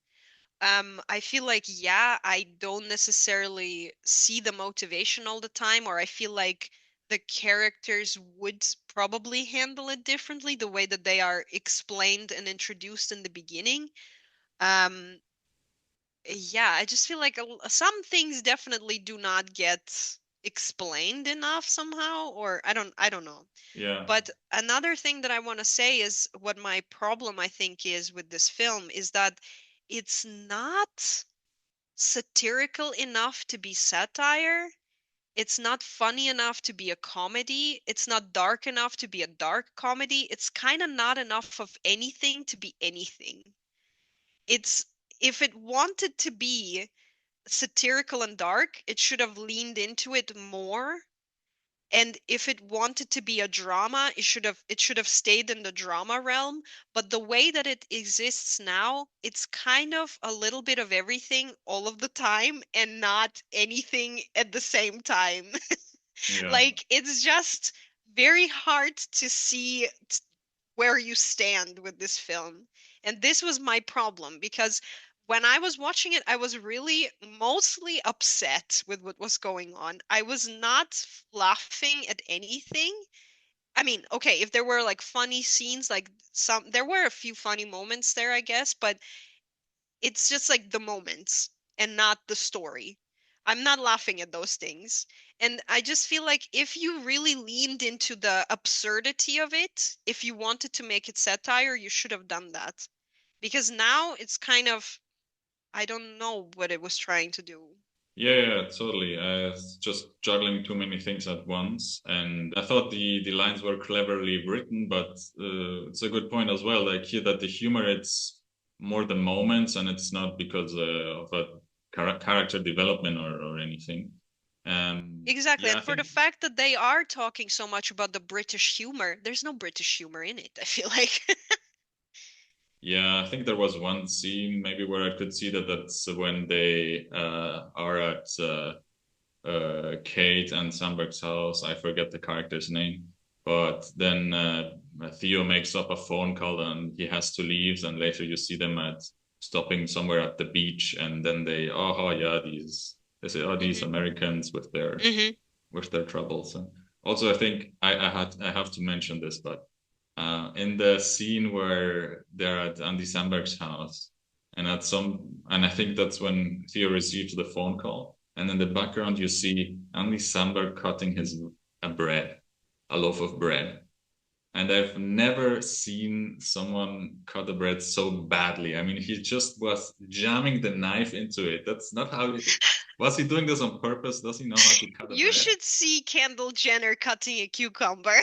Speaker 2: I feel like, yeah, I don't necessarily see the motivation all the time, or I feel like the characters would probably handle it differently, the way that they are explained and introduced in the beginning. Um, yeah, I just feel like some things definitely do not get explained enough somehow, or I don't know.
Speaker 1: Yeah,
Speaker 2: But another thing that I want to say is what my problem I think is with this film is that it's not satirical enough to be satire. It's not funny enough to be a comedy. It's not dark enough to be a dark comedy. It's kind of not enough of anything to be anything. It's If it wanted to be satirical and dark, it should have leaned into it more. And if it wanted to be a drama, it should have stayed in the drama realm. But the way that it exists now, it's kind of a little bit of everything all of the time and not anything at the same time.
Speaker 1: yeah,
Speaker 2: Like, it's just very hard to see where you stand with this film. And this was my problem because when I was watching it, I was really mostly upset with what was going on. I was not laughing at anything. I mean, okay, if there were like funny scenes, like there were a few funny moments there, I guess, but it's just like the moments and not the story. I'm not laughing at those things. And I just feel like if you really leaned into the absurdity of it, if you wanted to make it satire, you should have done that. Because now it's kind of, I don't know what it was trying to do.
Speaker 1: Yeah, totally. It's just juggling too many things at once, and I thought the lines were cleverly written, but it's a good point as well. Like here, that the humor it's more the moments, and it's not because of a character development or anything.
Speaker 2: Exactly.
Speaker 1: Yeah,
Speaker 2: And
Speaker 1: I
Speaker 2: for the
Speaker 1: think
Speaker 2: fact that they are talking so much about the British humor, there's no British humor in it, I feel like.
Speaker 1: yeah, I think there was one scene maybe where I could see that that's when they are at Kate and Sandberg's house. I forget the character's name, but then Theo makes up a phone call and he has to leave. And later you see them at stopping somewhere at the beach, and then oh yeah, they say, oh, these
Speaker 2: Hmm.
Speaker 1: Americans
Speaker 2: Hmm.
Speaker 1: with their troubles. And also, I think I have to mention this, but in the scene where they're at Andy Samberg's house, and I think that's when Theo receives the phone call, and in the background you see Andy Samberg cutting his a loaf of bread, and I've never seen someone cut the bread so badly. I mean, he just was jamming the knife into it. That's not how. Was he doing this on purpose? Does he know how to cut a
Speaker 2: You
Speaker 1: bread?
Speaker 2: should see Kendall Jenner cutting a cucumber.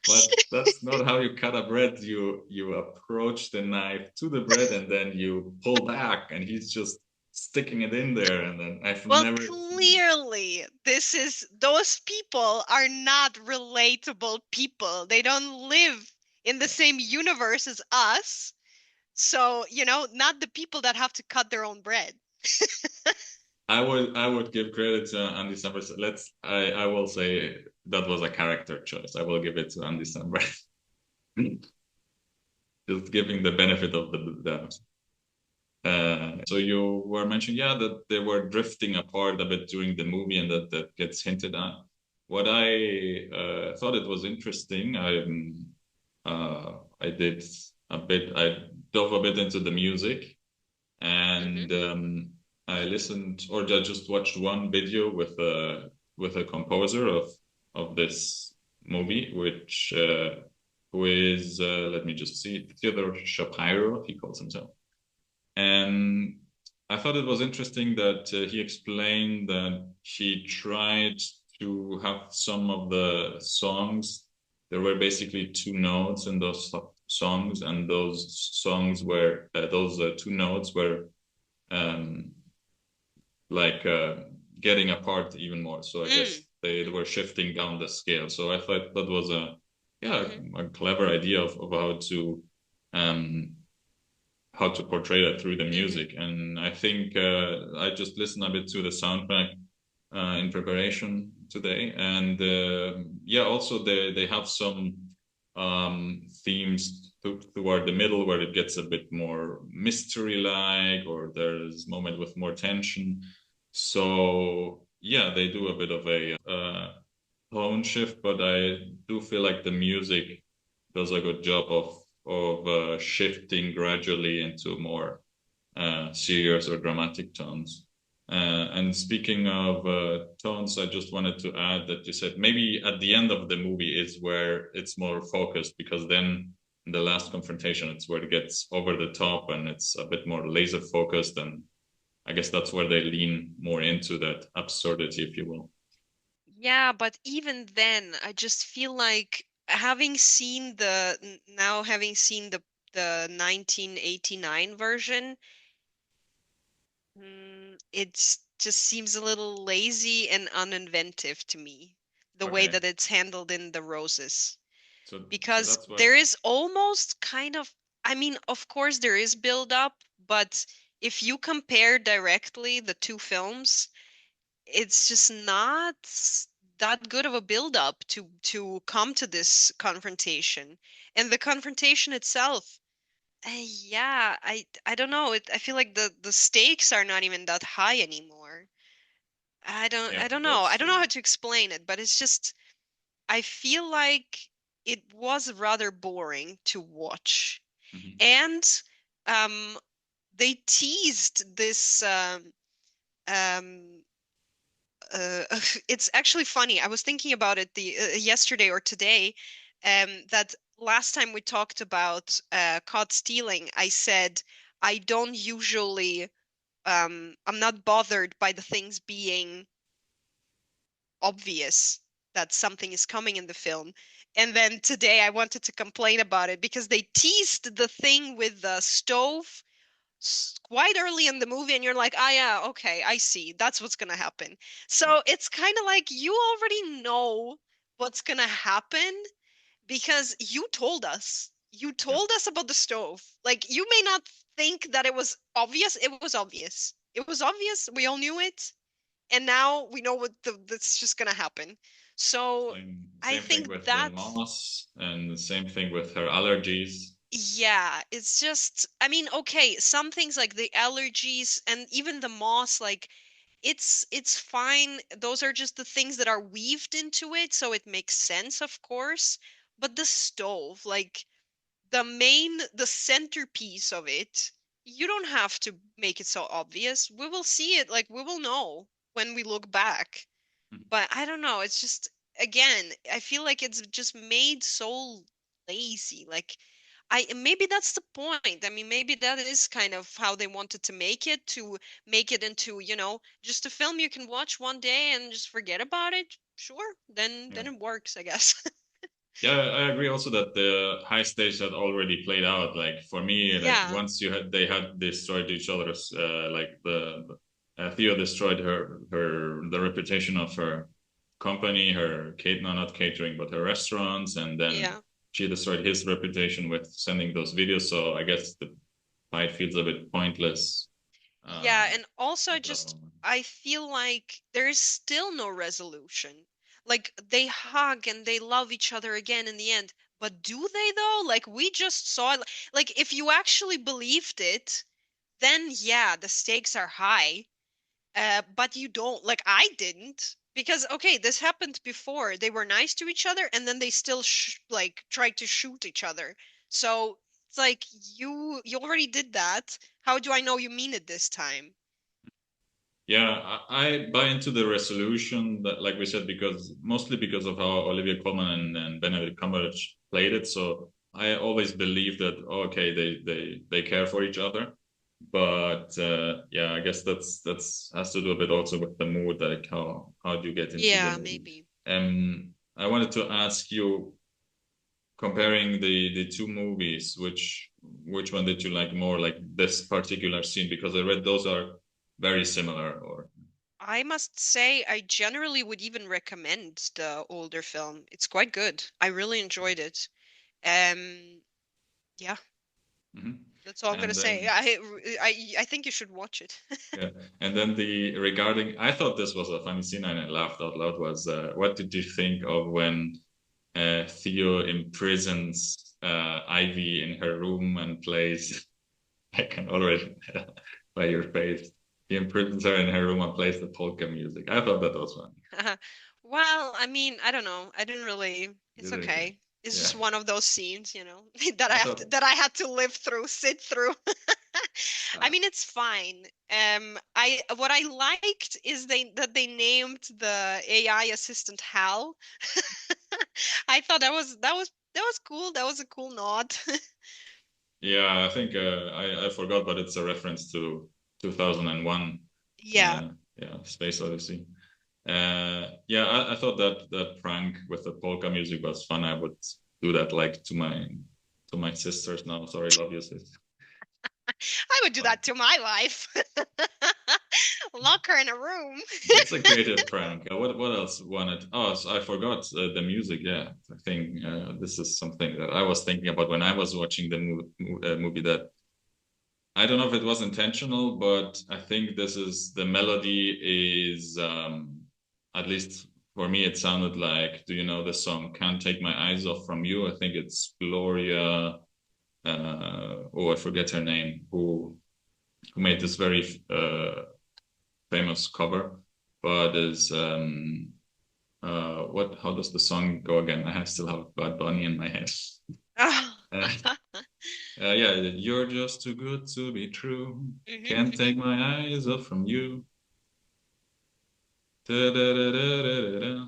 Speaker 1: But that's not how you cut a bread. You approach the knife to the bread and then you pull back, and he's just sticking it in there. And then I've
Speaker 2: Well,
Speaker 1: never seen.
Speaker 2: clearly, those people are not relatable people. They don't live in the
Speaker 1: Yeah.
Speaker 2: same universe as us. So, not the people that have to cut their own bread.
Speaker 1: I would give credit to Andy Samberg. I will say that was a character choice. I will give it to Andy Samberg. Just giving the benefit of the doubt. So you were mentioning, yeah, that they were drifting apart a bit during the movie, and that gets hinted at. What I thought it was interesting, I did I dove a bit into the music,
Speaker 2: Hmm.
Speaker 1: and I listened, or I just watched one video with a composer of this movie, which who is let me just see, Theodore Shapiro, he calls himself. And I thought it was interesting that he explained that he tried to have some of the songs. There were basically two notes in those songs, and those two notes were um, like getting apart even more. So I
Speaker 2: Mm.
Speaker 1: guess they were shifting down the scale. So I thought that was
Speaker 2: Hmm.
Speaker 1: a clever idea of um, how to portray that through the
Speaker 2: Hmm.
Speaker 1: music. And I think I just listened a bit to the soundtrack in preparation today, and yeah, also they have some themes toward the middle where it gets a bit more mystery like, or there's moment with more tension. So yeah, they do a bit of a tone shift, but I do feel like the music does a good job of shifting gradually into more serious or dramatic tones. And speaking of tones, I just wanted to add that you said maybe at the end of the movie is where it's more focused, because then in the last confrontation, it's where it gets over the top and it's a bit more laser focused. And I guess that's where they lean more into that absurdity, if you will.
Speaker 2: Yeah, but even then, I just feel like having seen the 1989 version, it just seems a little lazy and uninventive to me, the way
Speaker 1: Okay.
Speaker 2: that it's handled in the Roses.
Speaker 1: So
Speaker 2: Because
Speaker 1: that's what.
Speaker 2: there is almost kind of, I mean, of course there is build up, but if you compare directly the two films, it's just not that good of a build up to come to this confrontation. And the confrontation itself, yeah, I don't know. I feel like the stakes are not even that high anymore.
Speaker 1: Yeah,
Speaker 2: I don't know.
Speaker 1: that's
Speaker 2: I don't
Speaker 1: true.
Speaker 2: know how to explain it, but it's just I feel like it was rather boring to watch.
Speaker 1: Mhm.
Speaker 2: And um they teased this um it's actually funny. I was thinking about it the yesterday or today, that last time we talked about caught stealing, I said I don't usually I'm not bothered by the things being obvious that something is coming in the film. And then today I wanted to complain about it because they teased the thing with the stove quite early in the movie, and you're like, ah, yeah, okay, I see. That's what's gonna happen.
Speaker 1: Yeah.
Speaker 2: So it's kind of like you already know what's gonna happen because you told us. You
Speaker 1: Yeah.
Speaker 2: told us about the stove. Like, you may not think that it was obvious. It was obvious. It was obvious. We all knew it. And now we know that's just gonna happen. So I
Speaker 1: Same thing
Speaker 2: think
Speaker 1: with the
Speaker 2: that
Speaker 1: moss, and the same thing with her allergies.
Speaker 2: yeah, it's just, I mean, okay, some things like the allergies and even the moss, like it's fine. Those are just the things that are weaved into it, so it makes sense, of course. But the stove, like the centerpiece of it, you don't have to make it so obvious. We will see it, like we will know when we look back. But I don't know, it's just again, I feel like it's just made so lazy. Like I maybe that's the point. I mean, maybe that is kind of how they wanted to make it into, just a film you can watch one day and just forget about it. Sure,
Speaker 1: Yeah.
Speaker 2: then it works, I guess.
Speaker 1: Yeah, I agree also that the high stage had already played out. Like for me, like
Speaker 2: Yeah,
Speaker 1: once they had destroyed each other's, like Theo destroyed the reputation of her company, her Kate, no, not catering, but her restaurants, and then
Speaker 2: yeah.
Speaker 1: she destroyed his reputation with sending those videos. So I guess the fight feels a bit pointless
Speaker 2: Yeah, and also
Speaker 1: at that moment.
Speaker 2: I feel like there is still no resolution. Like they hug and they love each other again in the end, but do they though? Like we just saw it. Like if you actually believed it, then yeah, the stakes are high. But you don't. Like I didn't. Because okay, this happened before. They were nice to each other and then they still like tried to shoot each other. So it's like you already did that. How do I know you mean it this time?
Speaker 1: Yeah, I buy into the resolution that, like we said, because mostly because of how Olivia Colman and Benedict Cumberbatch played it. So I always believe that okay, they care for each other. But yeah, I guess that's has to do a bit also with the mood, like how do you get into the
Speaker 2: Yeah,
Speaker 1: movie?
Speaker 2: maybe.
Speaker 1: I wanted to ask you, comparing the two movies, which one did you like more, like this particular scene? Because I read those are very similar, or
Speaker 2: I must say, I generally would even recommend the older film. It's quite good. I really enjoyed it. Um, yeah,
Speaker 1: mhm.
Speaker 2: that's all I'm gonna
Speaker 1: And
Speaker 2: say.
Speaker 1: then
Speaker 2: I think you should watch it.
Speaker 1: yeah, and then the regarding, I thought this was a funny scene and I laughed out loud. Was what did you think of when Theo imprisons Ivy in her room and plays? I can already by your face. He imprisons her in her room and plays the polka music. I thought that was funny.
Speaker 2: Well, I mean, I don't know. I didn't really. It's
Speaker 1: Did it?
Speaker 2: okay. It's
Speaker 1: Yeah,
Speaker 2: just one of those scenes, that
Speaker 1: I thought.
Speaker 2: that I had to live through, sit through. I
Speaker 1: Uh,
Speaker 2: mean, it's fine. I what I liked is they named the AI assistant Hal. I thought that was cool. That was a cool nod.
Speaker 1: yeah, I think I forgot, but it's a reference to 2001.
Speaker 2: Yeah.
Speaker 1: Yeah, Space Odyssey. Yeah, I thought that prank with the polka music was fun. I would do that like to my sisters now. Sorry, love you, sis.
Speaker 2: I would do
Speaker 1: But
Speaker 2: that to my wife. Lock her in a room.
Speaker 1: it's a creative prank. What else wanted? Oh, so I forgot the music. Yeah, I think this is something that I was thinking about when I was watching the movie. That I don't know if it was intentional, but I think this is the melody is at least for me, it sounded like, do you know the song "Can't Take My Eyes Off From You"? I think it's Gloria. I forget her name. Who made this very famous cover? But is what? How does the song go again? I still have Bad Bunny in my head. Uh, yeah, you're just too good to be true. Can't take my eyes off from you. Da, da, da, da, da, da.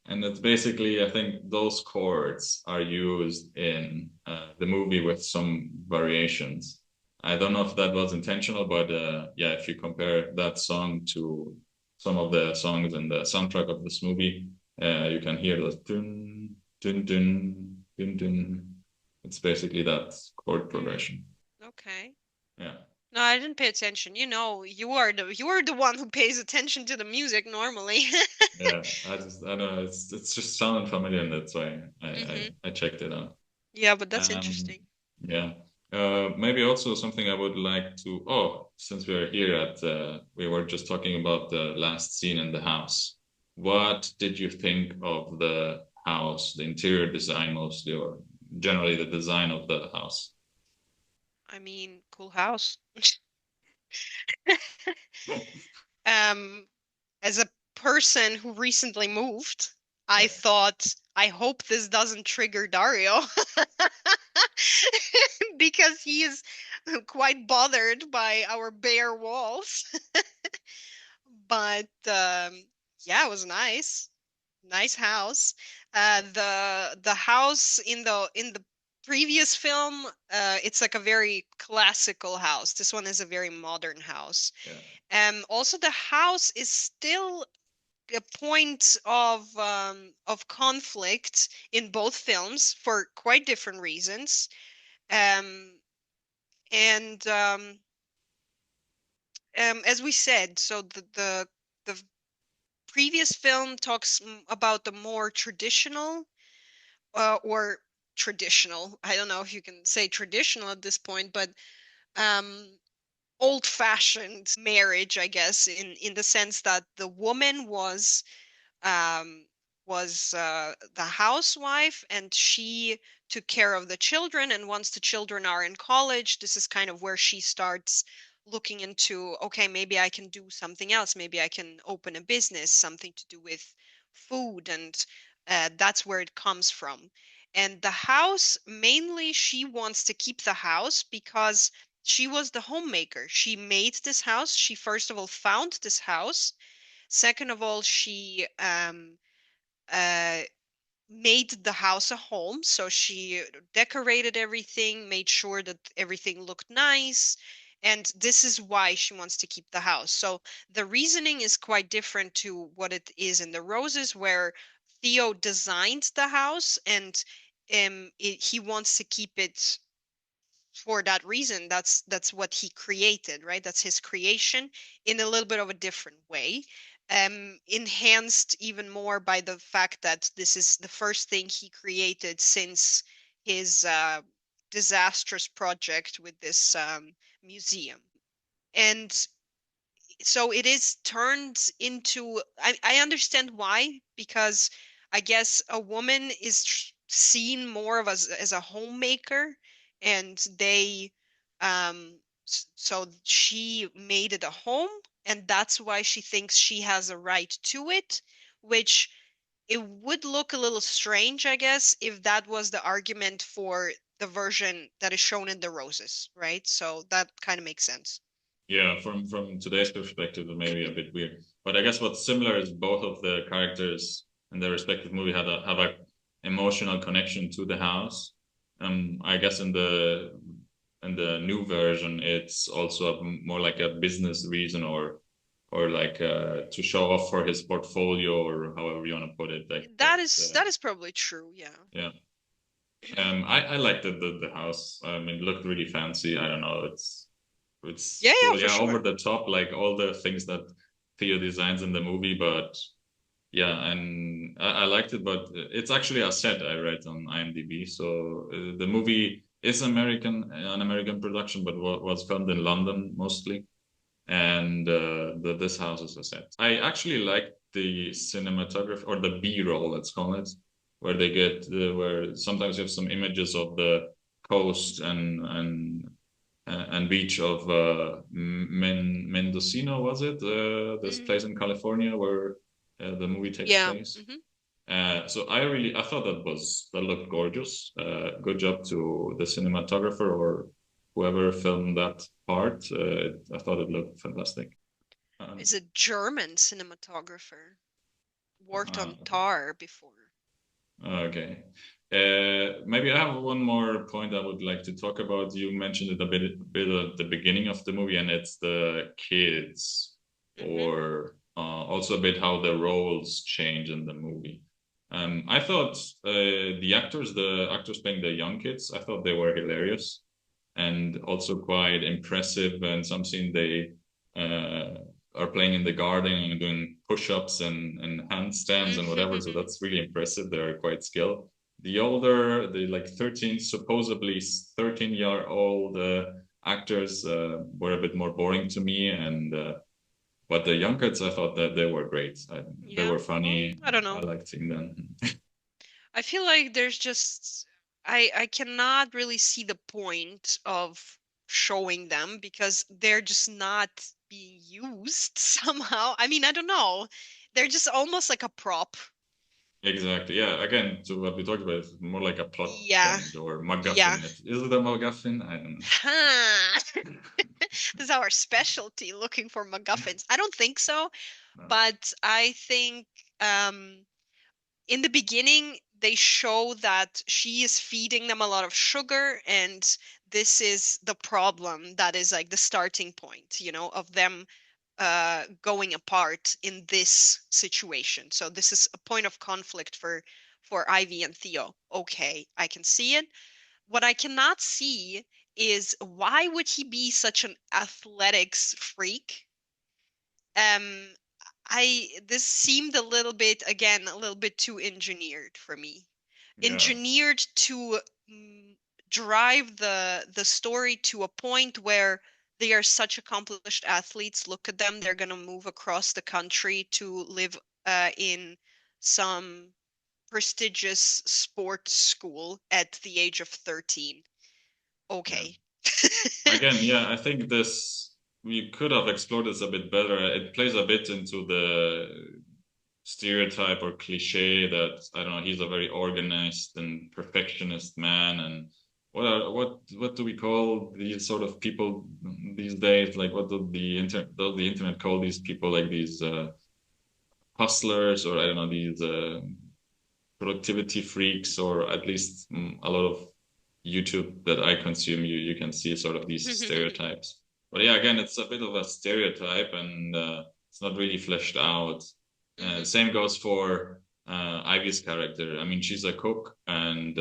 Speaker 1: And it's basically, I think those chords are used in the movie with some variations. I don't know if that was intentional, but yeah, if you compare that song to some of the songs in the soundtrack of this movie, you can hear the dun, dun, dun, dun, dun. It's basically that chord progression.
Speaker 2: Okay.
Speaker 1: Yeah.
Speaker 2: No, I didn't pay attention. You know, you are the one who pays attention to the music normally.
Speaker 1: Yeah, I don't know, it's just sounded familiar, and that's why I checked it out.
Speaker 2: Yeah, but that's
Speaker 1: Um,
Speaker 2: interesting.
Speaker 1: yeah. Maybe also something I would like to. Oh, since we're here we were just talking about the last scene in the house. What did you think of the house, the interior design mostly, or generally the design of the house?
Speaker 2: I mean, cool house.
Speaker 1: Yeah,
Speaker 2: Um, as a person who recently moved, I thought, I hope this doesn't trigger Dario because he is quite bothered by our bare walls. But yeah, it was nice. Nice house. The house in the previous film, it's like a very classical house. This one is a very modern house.
Speaker 1: yeah,
Speaker 2: Also the house is still a point of conflict in both films for quite different reasons. Um, and as we said, so the previous film talks about the more traditional or traditional. I don't know if you can say traditional at this point, but um, old-fashioned marriage, I guess, in the sense that the woman um, was the housewife, and she took care of the children. And once the children are in college, this is kind of where she starts looking into, okay, maybe I can do something else. Maybe I can open a business, something to do with food. And that's where it comes from. And the house, mainly, she wants to keep the house because she was the homemaker. She made this house. She, first of all, found this house. Second of all, she uh, made the house a home. So she decorated everything, made sure that everything looked nice. And this is why she wants to keep the house. So the reasoning is quite different to what it is in the Roses, where Theo designed the house and he wants to keep it for that reason. That's what he created, right? That's his creation in a little bit of a different way, enhanced even more by the fact that this is the first thing he created since his disastrous project with this museum. And so it is turned into, I understand why, because I guess a woman is seen more of as a homemaker, and they so she made it a home, and that's why she thinks she has a right to it, which it would look a little strange, I guess, if that was the argument for the version that is shown in the Roses, right? So that kind of makes sense.
Speaker 1: yeah. From today's perspective, it may be a bit weird, but I guess what's similar is both of the characters in their respective movie have a emotional connection to the house. I guess in the new version, it's also more like a business reason, or like to show off for his portfolio, or however you want to put it. Like
Speaker 2: That is probably true, yeah.
Speaker 1: yeah. I liked the house. It looked really fancy. I don't know. It's
Speaker 2: Yeah, yeah,
Speaker 1: cool.
Speaker 2: for
Speaker 1: Yeah, over
Speaker 2: sure.
Speaker 1: the top, like all the things that Theo designs in the movie. But yeah, and I liked it. But it's actually a set I read on IMDb. So the movie is an American production, but was filmed in London mostly. And this house is a set. I actually like the cinematography or the B-roll, let's call it, where they get where sometimes you have some images of the coast and beach of Mendocino, was it? This place in California where the movie takes
Speaker 2: Yeah.
Speaker 1: place. So I thought that looked gorgeous. Good job to the cinematographer or whoever filmed that part. I thought it looked fantastic.
Speaker 2: Is a German cinematographer. Worked on
Speaker 1: Okay.
Speaker 2: Tar before.
Speaker 1: Okay. Maybe I have one more point I would like to talk about. You mentioned it a bit at the beginning of the movie, and it's the kids, or also a bit how the roles change in the movie. I thought the actors playing the young kids, I thought they were hilarious and also quite impressive. And some scene they uh, are playing in the garden and doing push-ups and handstands and whatever. So that's really impressive. They're quite skilled. The like 13, supposedly 13-year-old actors were a bit more boring to me. But the young kids, I thought that they were great. They
Speaker 2: Yeah.
Speaker 1: were funny.
Speaker 2: I don't
Speaker 1: I
Speaker 2: know.
Speaker 1: liked seeing them.
Speaker 2: I feel like there's just I cannot really see the point of showing them because they're just not being used somehow. I mean, I don't know. They're just almost like a prop.
Speaker 1: Exactly. Yeah. Again, to what we talked about, it's more like a plot
Speaker 2: Yeah.
Speaker 1: point or
Speaker 2: Yeah.
Speaker 1: MacGuffin. Is it a MacGuffin? I don't know.
Speaker 2: Huh. This is our specialty, looking for MacGuffins. I don't think so,
Speaker 1: No.
Speaker 2: but I think um in the beginning they show that she is feeding them a lot of sugar, and this is the problem that is like the starting point, of them going apart in this situation. So this is a point of conflict for Ivy and Theo. Okay, I can see it. What I cannot see is why would he be such an athletics freak? um this seemed a little bit, again, a little bit too engineered for me.
Speaker 1: Yeah.
Speaker 2: Engineered to drive the story to a point where they are such accomplished athletes. Look at them, they're going to move across the country to live in some prestigious sports school at the age of 13.
Speaker 1: Yeah.
Speaker 2: Okay.
Speaker 1: Again, yeah, I think this we could have explored this a bit better. It plays a bit into the stereotype or cliche that I don't know, he's a very organized and perfectionist man. And what do we call these sort of people these days? Like what does the internet call these people? Like these hustlers, or I don't know, these productivity freaks, or at least a lot of YouTube that I consume, you can see sort of these stereotypes. But yeah, again, it's a bit of a stereotype, and it's not really fleshed out. Same goes for Ivy's character. I mean, she's a cook, and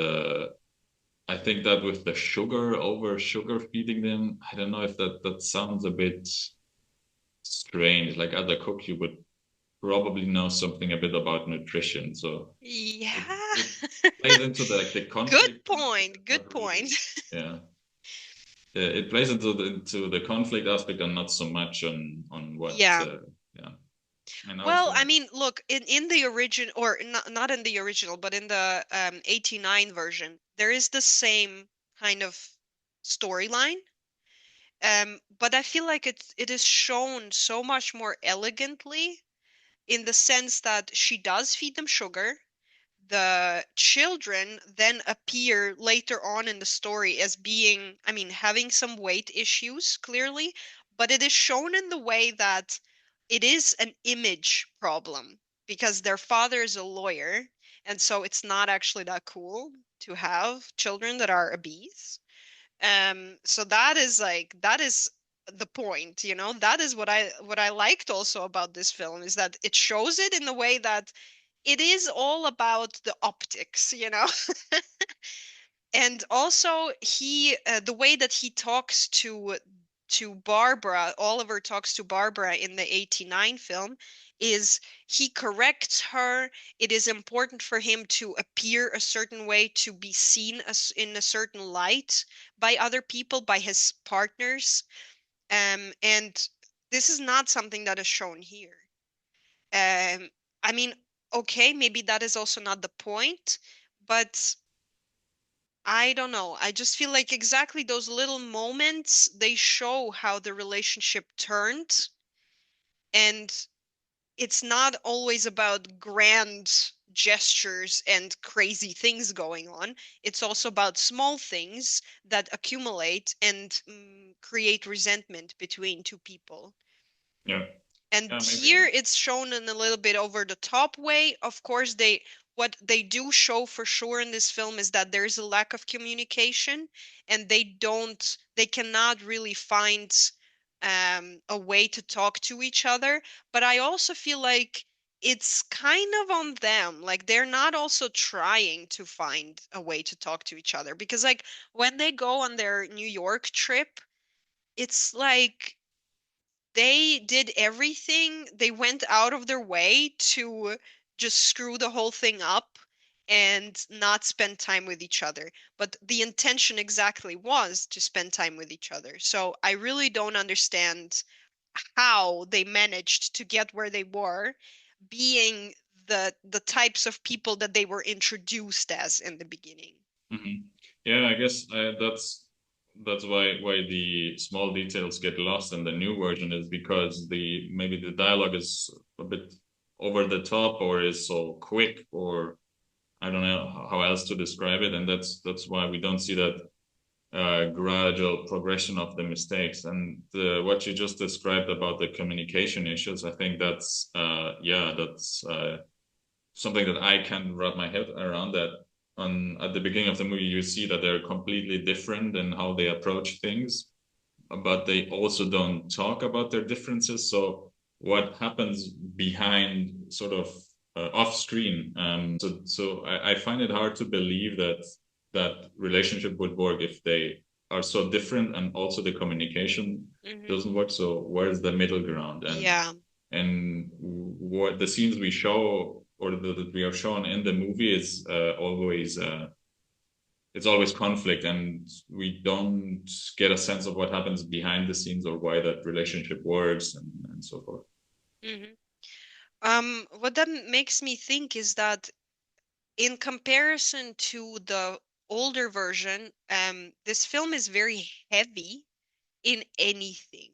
Speaker 1: I think that with the sugar feeding them, I don't know if that sounds a bit strange. Like as a cook, you would probably know something a bit about nutrition, so it
Speaker 2: Yeah.
Speaker 1: it plays into the
Speaker 2: Good
Speaker 1: conflict aspect,
Speaker 2: point. Good
Speaker 1: but
Speaker 2: point.
Speaker 1: really, yeah. Yeah, it plays into the conflict aspect and not so much on what
Speaker 2: Yeah.
Speaker 1: yeah. And
Speaker 2: Well, I
Speaker 1: also
Speaker 2: mean, look, in the original, or not in the original, but in the 89 version, there is the same kind of storyline. But I feel like it is shown so much more elegantly in the sense that she does feed them sugar. The children then appear later on in the story as being, I mean, having some weight issues, clearly, but it is shown in the way that it is an image problem because their father is a lawyer, and so it's not actually that cool to have children that are obese. So that is the point, that is what I liked also about this film, is that it shows it in the way that it is all about the optics. And also the way that he talks to Barbara, Oliver talks to Barbara in the 89 film, is he corrects her. It is important for him to appear a certain way, to be seen as in a certain light by other people, by his partners. And this is not something that is shown here. I mean, okay, maybe that is also not the point, but I don't know. I just feel like exactly those little moments, they show how the relationship turned. And it's not always about grand gestures and crazy things going on. It's also about small things that accumulate and create resentment between two people.
Speaker 1: Yeah.
Speaker 2: And
Speaker 1: Yeah,
Speaker 2: here
Speaker 1: maybe.
Speaker 2: it's shown in a little bit over the top way. Of course, what they do show for sure in this film is that there's a lack of communication, and they cannot really find a way to talk to each other. But I also feel like it's kind of on them. Like they're not also trying to find a way to talk to each other, because like when they go on their New York trip, it's like they did everything. They went out of their way to just screw the whole thing up and not spend time with each other. But the intention exactly was to spend time with each other. So I really don't understand how they managed to get where they were, being the types of people that they were introduced as in the beginning.
Speaker 1: Hmm. Yeah, I guess that's why the small details get lost in the new version is because the maybe the dialogue is a bit over the top or is so quick or I don't know how else to describe it, and that's why we don't see that gradual progression of the mistakes. And what you just described about the communication issues, I think that's yeah, that's something that I can wrap my head around. That on at the beginning of the movie, you see that they're completely different in how they approach things, but they also don't talk about their differences. So what happens behind sort of off screen? So I find it hard to believe that that relationship would work if they are so different and also the communication
Speaker 2: Hmm.
Speaker 1: doesn't work. So where's the middle ground?
Speaker 2: Yeah.
Speaker 1: And what the scenes we show or that we are shown in the movie is always it's always conflict and we don't get a sense of what happens behind the scenes or why that relationship works and so forth.
Speaker 2: Hmm. What that makes me think is that in comparison to the older version, this film is very heavy in anything.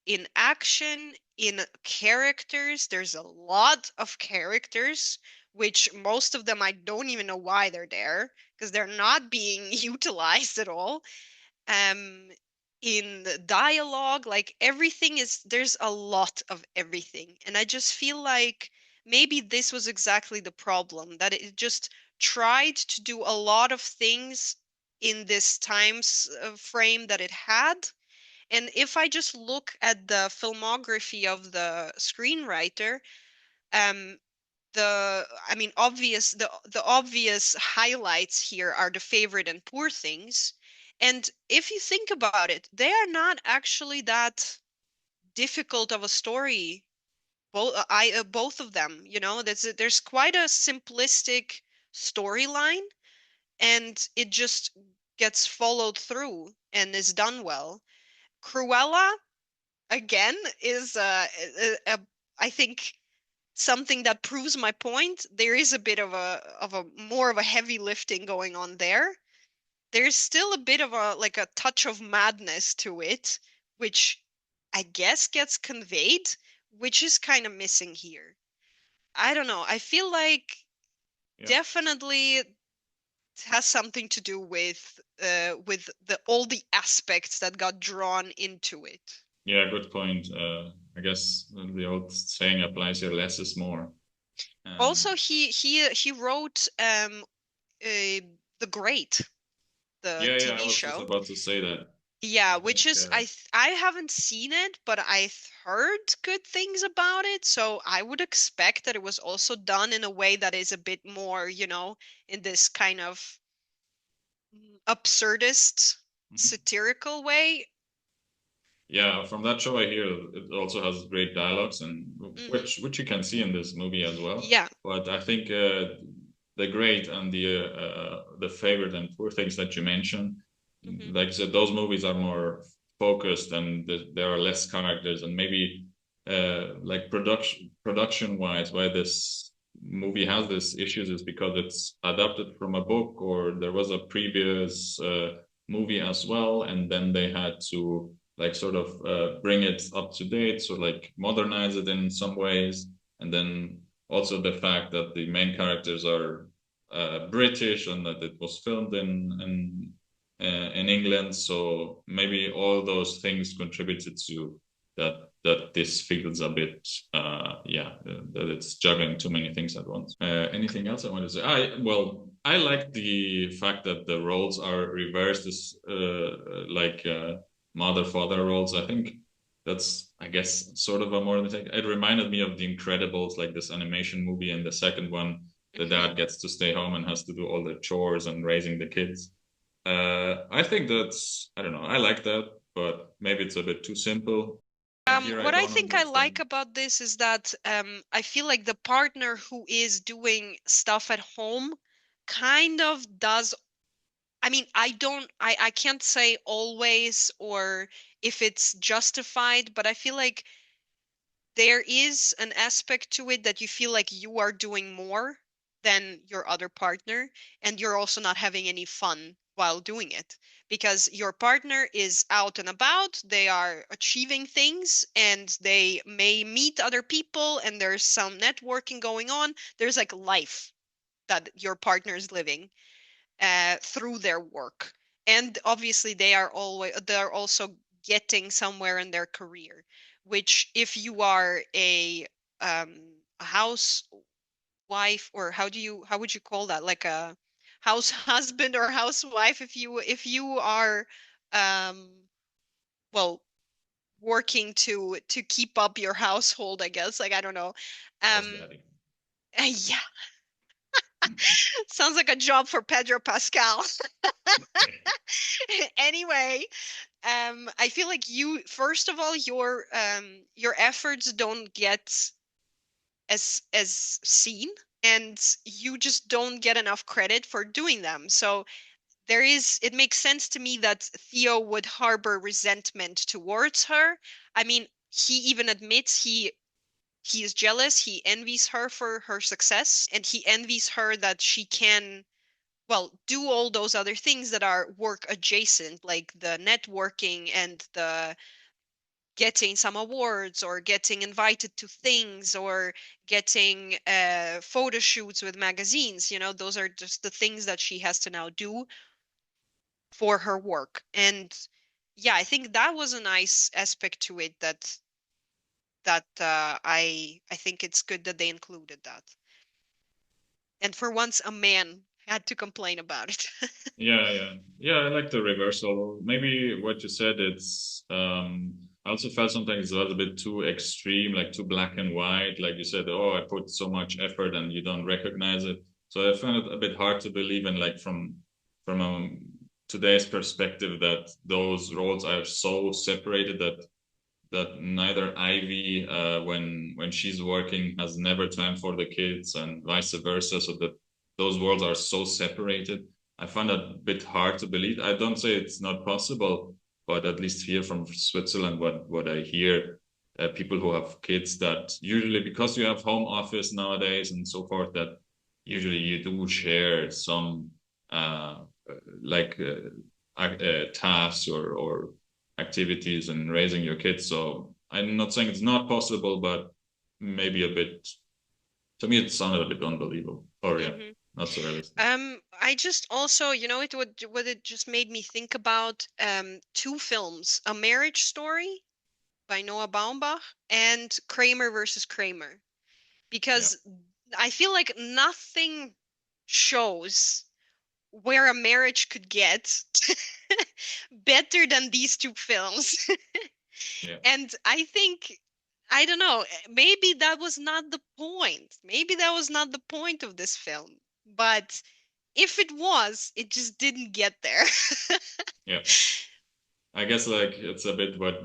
Speaker 2: In action, in characters, there's a lot of characters, which most of them I don't even know why they're there, because they're not being utilized at all. um in the dialogue, like everything is, there's a lot of everything, and I just feel like maybe this was exactly the problem, that it just tried to do a lot of things in this frame that it had. And if I just look at the filmography of the screenwriter, um I mean, the obvious highlights here are The Favorite and Poor Things. And if you think about it, they are not actually that difficult of a story. Both of them, there's quite a simplistic storyline, and it just gets followed through and is done well. Cruella, again, is I think something that proves my point. There is a bit of a more of a heavy lifting going on there. There's still a bit of a like a touch of madness to it, which I guess gets conveyed, which is kind of missing here. I don't know. I feel like
Speaker 1: Yeah.
Speaker 2: definitely it has something to do with the all the aspects that got drawn into it.
Speaker 1: Yeah, good point. I guess the old saying applies here, less is more.
Speaker 2: Also, he wrote The Great, the
Speaker 1: Yeah, I
Speaker 2: TV
Speaker 1: was just
Speaker 2: show.
Speaker 1: about to say that.
Speaker 2: Yeah,
Speaker 1: I think
Speaker 2: which is I haven't seen it, but I've heard good things about it, so I would expect that it was also done in a way that is a bit more, in this kind of absurdist,
Speaker 1: mhm.
Speaker 2: satirical way.
Speaker 1: Yeah, from that show I hear it also has great dialogues and
Speaker 2: Hmm.
Speaker 1: which you can see in this movie as well.
Speaker 2: Yeah.
Speaker 1: But I think the great and the favorite and poor things that you mentioned,
Speaker 2: Hmm.
Speaker 1: like I said, those movies are more focused and there are less characters and maybe like production wise, why this movie has these issues is because it's adapted from a book, or there was a previous movie as well, and then they had to like sort of bring it up to date, so like modernize it in some ways, and then also the fact that the main characters are British and that it was filmed in England, so maybe all those things contributed to that this feels a bit that it's juggling too many things at once. Anything else I want to say? I like the fact that the roles are reversed, as like mother father roles. I think that's, I guess, sort of a modern thing. It reminded me of The Incredibles, like this animation movie. In the second one, the dad gets to stay home and has to do all the chores and raising the kids. I think that's, I don't know, I like that, but maybe it's a bit too simple. Here
Speaker 2: What I
Speaker 1: don't
Speaker 2: think I like
Speaker 1: understand.
Speaker 2: about this is that I feel like the partner who is doing stuff at home kind of does. I mean, I can't say always or if it's justified, but I feel like there is an aspect to it that you feel like you are doing more than your other partner, and you're also not having any fun while doing it because your partner is out and about, they are achieving things, and they may meet other people, and there's some networking going on. There's like life that your partner is living through their work. And obviously they're also getting somewhere in their career, which if you are a housewife, or how would you call that? Like a house husband or housewife, if you are um well working to keep up your household, I guess. Like I don't know.
Speaker 1: House
Speaker 2: Um
Speaker 1: daddy.
Speaker 2: yeah, sounds like a job for Pedro Pascal. Anyway, I feel like you, first of all, your efforts don't get as seen, and you just don't get enough credit for doing them. So it makes sense to me that Theo would harbor resentment towards her. I mean, he even admits he is jealous, he envies her for her success, and he envies her that she can, well, do all those other things that are work adjacent, like the networking and the getting some awards or getting invited to things or getting photo shoots with magazines. Those are just the things that she has to now do for her work. And yeah, I think that was a nice aspect to it that I think it's good that they included that. And for once, a man had to complain about it.
Speaker 1: Yeah. I like the reversal. Maybe what you said, I also felt sometimes it's a little bit too extreme, like too black and white. Like you said, oh, I put so much effort and you don't recognize it. So I found it a bit hard to believe in, like from today's perspective, that those roles are so separated that neither Ivy, when she's working, has never time for the kids, and vice versa. So that those worlds are so separated. I find that a bit hard to believe. I don't say it's not possible, but at least here from Switzerland, what I hear, people who have kids, that usually, because you have home office nowadays and so forth, that usually you do share some uh, like tasks or activities and raising your kids. So I'm not saying it's not possible, but maybe a bit. To me, it sounded a bit unbelievable. Or yeah,
Speaker 2: Hmm.
Speaker 1: not so realistic.
Speaker 2: I just also, it just made me think about two films, A Marriage Story by Noah Baumbach and Kramer versus Kramer,
Speaker 1: Yeah,
Speaker 2: because I feel like nothing shows where a marriage could get better than these two films.
Speaker 1: yeah,
Speaker 2: And I think, I don't know, maybe that was not the point. Maybe that was not the point of this film. But if it was, it just didn't get there.
Speaker 1: yeah. I guess like it's a bit what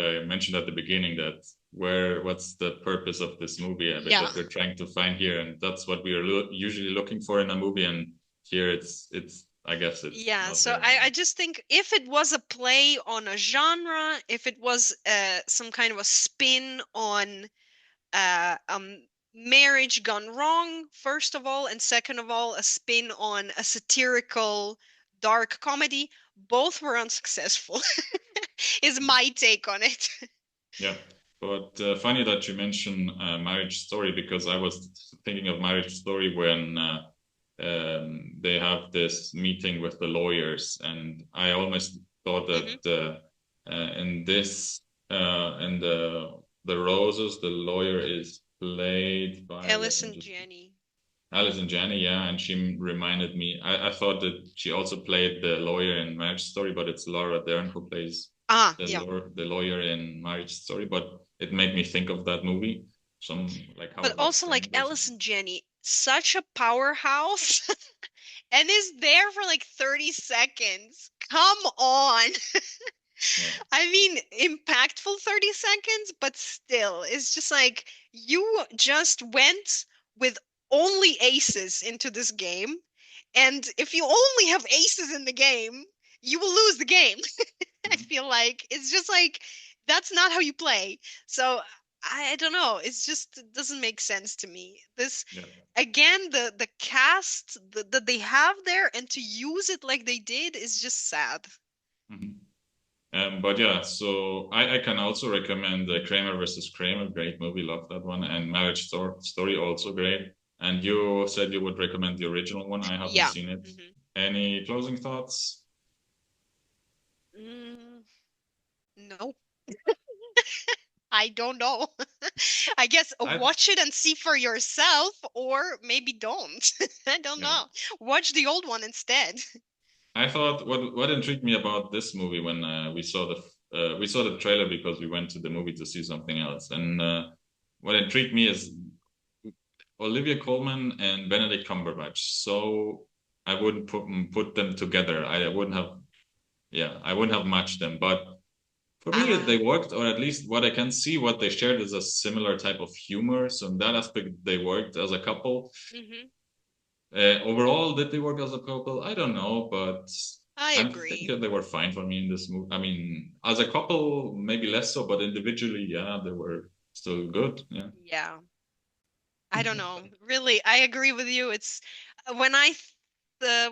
Speaker 1: I mentioned at the beginning, that what's the purpose of this movie, a bit
Speaker 2: Yeah.
Speaker 1: that we're trying to find here, and that's what we are usually looking for in a movie. And here I guess it's
Speaker 2: Yeah,
Speaker 1: not
Speaker 2: so
Speaker 1: there
Speaker 2: I
Speaker 1: anymore.
Speaker 2: just think if it was a play on a genre, if it was some kind of a spin on marriage gone wrong, first of all, and second of all, a spin on a satirical dark comedy, both were unsuccessful, is my take on it.
Speaker 1: Yeah, but funny that you mention Marriage Story because I was thinking of Marriage Story when they have this meeting with the lawyers, and I almost thought
Speaker 2: Hmm.
Speaker 1: that in this in the Roses, the lawyer is played by, let
Speaker 2: Alice
Speaker 1: me
Speaker 2: and
Speaker 1: just,
Speaker 2: Jenny.
Speaker 1: Alison Janney, yeah, and she reminded me. I thought that she also played the lawyer in Marriage Story, but it's Laura Dern who plays
Speaker 2: Ah, yeah.
Speaker 1: the lawyer in Marriage Story. But it made me think of that movie, some like
Speaker 2: But
Speaker 1: how
Speaker 2: also like
Speaker 1: strange or
Speaker 2: Alice
Speaker 1: something.
Speaker 2: and Jenny, such a powerhouse and is there for like 30 seconds. Come on.
Speaker 1: Yeah.
Speaker 2: I mean, impactful 30 seconds, but still, it's just like you just went with only aces into this game. And if you only have aces in the game, you will lose the game. I
Speaker 1: Mhm.
Speaker 2: feel like it's just like that's not how you play. So I don't know. It's just it doesn't make sense to me. This
Speaker 1: Yeah.
Speaker 2: again, the cast that they have there and to use it like they did is just sad.
Speaker 1: Mhm. But yeah, so I can also recommend Kramer versus Kramer, great movie, love that one, and Story also great. And you said you would recommend the original one. I haven't
Speaker 2: Yeah.
Speaker 1: seen it.
Speaker 2: Hmm.
Speaker 1: Any closing thoughts?
Speaker 2: Mm, no, I don't know. I guess
Speaker 1: I
Speaker 2: watch it and see for yourself, or maybe don't. I don't
Speaker 1: Yeah.
Speaker 2: know. Watch the old one instead.
Speaker 1: I thought what intrigued me about this movie when we saw the trailer because we went to the movie to see something else, and what intrigued me is Olivia Colman and Benedict Cumberbatch. So I wouldn't put them together. I wouldn't have I wouldn't have matched them. But for me,
Speaker 2: Ah.
Speaker 1: they worked, or at least what I can see, what they shared is a similar type of humor. So in that aspect, they worked as a couple.
Speaker 2: Hmm.
Speaker 1: Overall, did they work as a couple? I don't know, but
Speaker 2: I
Speaker 1: I think
Speaker 2: agree.
Speaker 1: they were fine for me in this movie. I mean, as a couple, maybe less so, but individually, yeah, they were still good. Yeah.
Speaker 2: Yeah. I don't know. Really, I agree with you. It's when I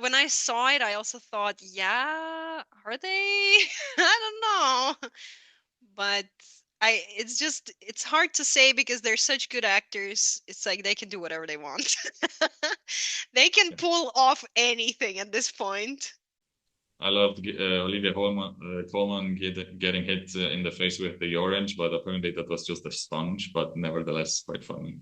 Speaker 2: when I saw it, I also thought, yeah, are they? I don't know. But it's just it's hard to say because they're such good actors. It's like they can do whatever they want. They can
Speaker 1: Yeah.
Speaker 2: pull off anything at this point.
Speaker 1: I loved Olivia Colman getting hit in the face with the orange, but apparently that was just a sponge, but nevertheless quite funny.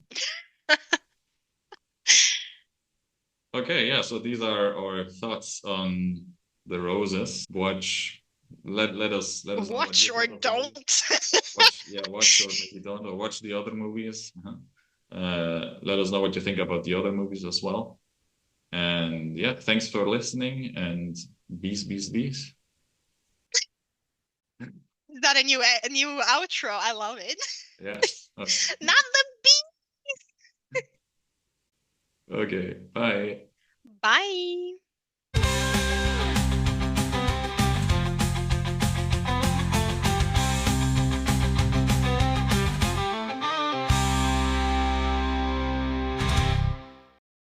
Speaker 1: Okay, yeah, so these are our thoughts on the roses. Let us know what
Speaker 2: Watch
Speaker 1: you
Speaker 2: or
Speaker 1: thought of the movie.
Speaker 2: don't.
Speaker 1: Watch or maybe don't, or watch the other movies. Let us know what you think about the other movies as well. And yeah, thanks for listening and bees.
Speaker 2: Is that a new outro? I love it.
Speaker 1: Yes.
Speaker 2: Not the
Speaker 1: Okay. Bye.
Speaker 2: bee. Bye.